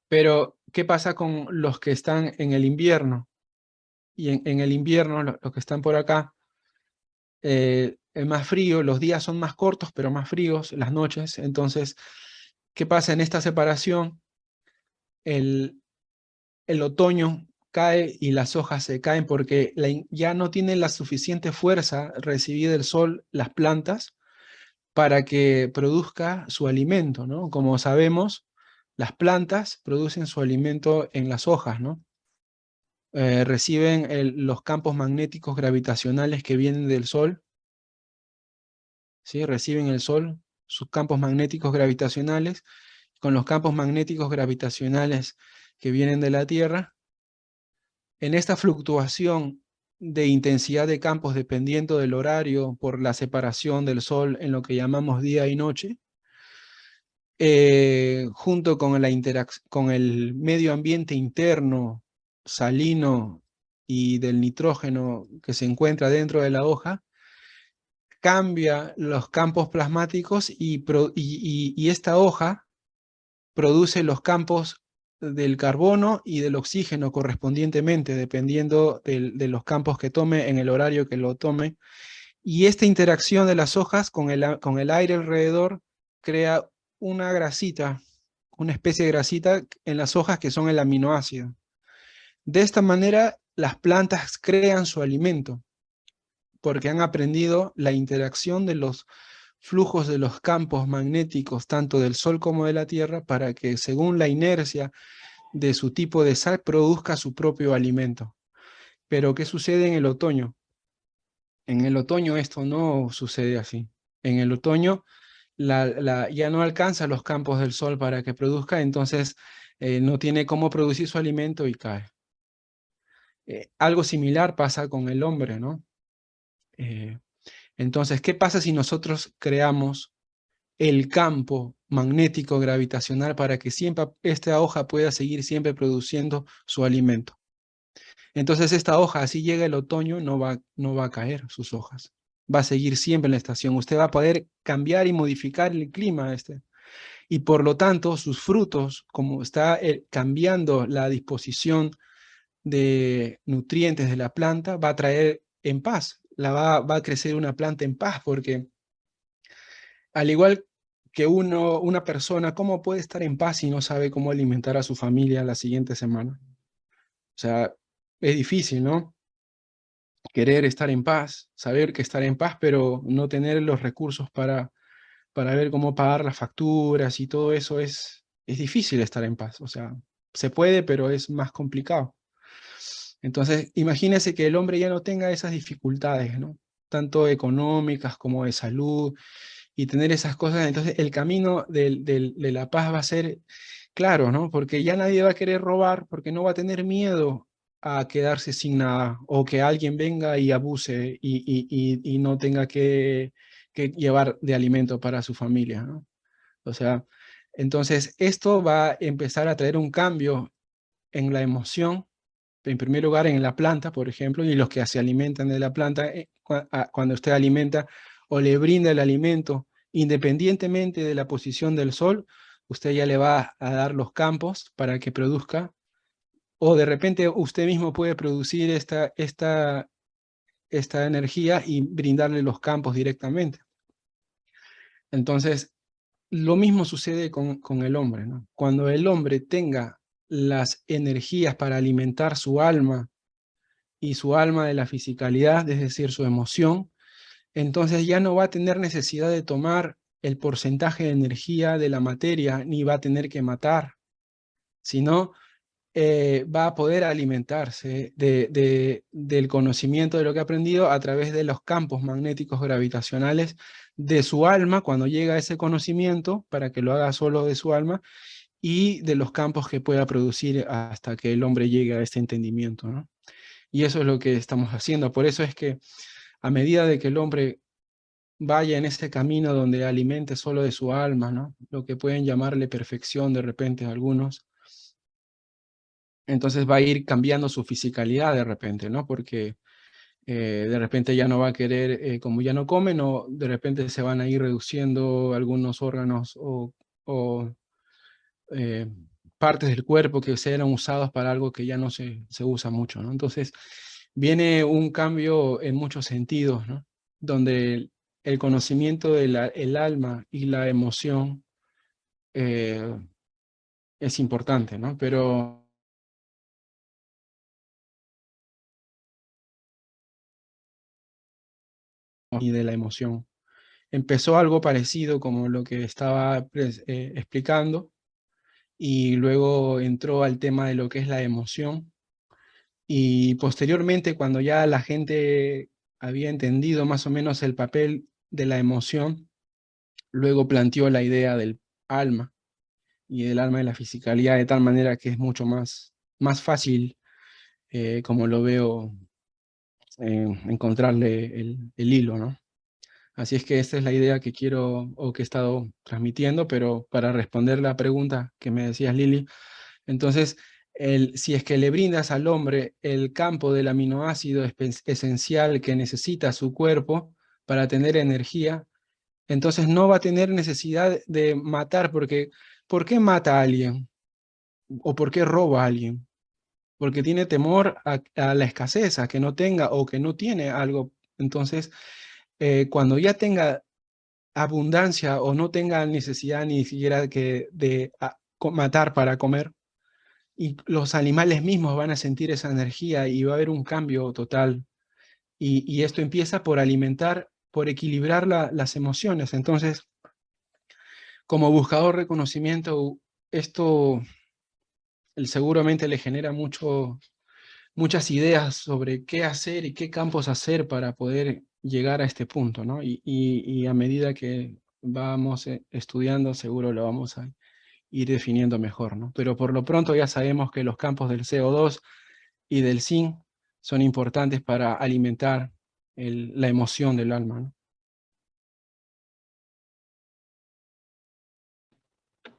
Speaker 1: Pero, ¿qué pasa con los que están en el invierno? Y en el invierno, los que están por acá, es más frío, los días son más cortos, pero más fríos, las noches. Entonces, ¿qué pasa en esta separación? El otoño cae y las hojas se caen porque ya no tienen la suficiente fuerza recibida del sol las plantas para que produzca su alimento, ¿no? Como sabemos, las plantas producen su alimento en las hojas, ¿no? Reciben los campos magnéticos gravitacionales que vienen del sol, ¿sí? Reciben el sol, sus campos magnéticos gravitacionales, con los campos magnéticos gravitacionales que vienen de la Tierra. En esta fluctuación de intensidad de campos dependiendo del horario por la separación del sol en lo que llamamos día y noche, junto con con el medio ambiente interno, salino y del nitrógeno que se encuentra dentro de la hoja, cambia los campos plasmáticos y esta hoja produce los campos del carbono y del oxígeno correspondientemente, dependiendo de los campos que tome en el horario que lo tome. Y esta interacción de las hojas con el aire alrededor crea una grasita, una especie de grasita en las hojas que son el aminoácido. De esta manera, las plantas crean su alimento, porque han aprendido la interacción de los flujos de los campos magnéticos, tanto del Sol como de la Tierra, para que según la inercia de su tipo de sal, produzca su propio alimento. Pero, ¿qué sucede en el otoño? En el otoño esto no sucede así. En el otoño ya no alcanza los campos del sol para que produzca, entonces no tiene cómo producir su alimento y cae. Algo similar pasa con el hombre, ¿no? Entonces, ¿qué pasa si nosotros creamos el campo magnético gravitacional para que siempre esta hoja pueda seguir siempre produciendo su alimento? Entonces esta hoja, así llega el otoño, no va a caer sus hojas. Va a seguir siempre en la estación. Usted va a poder cambiar y modificar el clima. Y por lo tanto, sus frutos, como está cambiando la disposición de nutrientes de la planta, va a traer en paz. Va a crecer una planta en paz, porque al igual que una persona, ¿cómo puede estar en paz si no sabe cómo alimentar a su familia la siguiente semana? O sea, es difícil, ¿no? Querer estar en paz, saber que estar en paz, pero no tener los recursos para ver cómo pagar las facturas y todo eso es difícil estar en paz. O sea, se puede, pero es más complicado. Entonces, imagínese que el hombre ya no tenga esas dificultades, ¿no? Tanto económicas como de salud, y tener esas cosas. Entonces, el camino de la paz va a ser claro, ¿no? Porque ya nadie va a querer robar, porque no va a tener miedo a quedarse sin nada, o que alguien venga y abuse y no tenga que llevar de alimento para su familia, ¿no? O sea, entonces esto va a empezar a traer un cambio en la emoción, en primer lugar en la planta, por ejemplo, y los que se alimentan de la planta, cuando usted alimenta o le brinda el alimento, independientemente de la posición del sol, usted ya le va a dar los campos para que produzca, o de repente usted mismo puede producir esta energía y brindarle los campos directamente. Entonces, lo mismo sucede con el hombre, ¿no? Cuando el hombre tenga las energías para alimentar su alma y su alma de la fisicalidad, es decir, su emoción, entonces ya no va a tener necesidad de tomar el porcentaje de energía de la materia, ni va a tener que matar, sino va a poder alimentarse del conocimiento de lo que ha aprendido a través de los campos magnéticos gravitacionales de su alma, cuando llega a ese conocimiento, para que lo haga solo de su alma, y de los campos que pueda producir hasta que el hombre llegue a este entendimiento, ¿no? Y eso es lo que estamos haciendo. Por eso es que a medida de que el hombre vaya en ese camino donde alimente solo de su alma, ¿no? Lo que pueden llamarle perfección de repente a algunos, entonces va a ir cambiando su fisicalidad de repente, ¿no? Porque de repente ya no va a querer, como ya no comen, o de repente se van a ir reduciendo algunos órganos o partes del cuerpo que se eran usados para algo que ya no se usa mucho, ¿no? Entonces, viene un cambio en muchos sentidos, ¿no? Donde el conocimiento del alma y la emoción es importante, ¿no? Pero y de la emoción. Empezó algo parecido como lo que estaba explicando, y luego entró al tema de lo que es la emoción, y posteriormente, cuando ya la gente había entendido más o menos el papel de la emoción, luego planteó la idea del alma, y del alma de la fisicalidad, de tal manera que es mucho más fácil, como lo veo, encontrarle el hilo, ¿no? Así es que esta es la idea que quiero, o que he estado transmitiendo, pero para responder la pregunta que me decías, Lili, entonces, si es que le brindas al hombre el campo del aminoácido esencial que necesita su cuerpo para tener energía, entonces no va a tener necesidad de matar, porque ¿por qué mata a alguien? ¿O por qué roba a alguien? Porque tiene temor a la escasez, a que no tenga o que no tiene algo. Entonces, cuando ya tenga abundancia o no tenga necesidad ni siquiera de matar para comer, y los animales mismos van a sentir esa energía y va a haber un cambio total. Y esto empieza por alimentar, por equilibrar las emociones. Entonces, como buscador de conocimiento, esto seguramente le genera muchas ideas sobre qué hacer y qué campos hacer para poder llegar a este punto, ¿no? Y a medida que vamos estudiando, seguro lo vamos a ir definiendo mejor, ¿no? Pero por lo pronto ya sabemos que los campos del CO2 y del zinc son importantes para alimentar la emoción del alma, ¿no?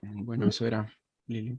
Speaker 1: Bueno, eso era, Lili.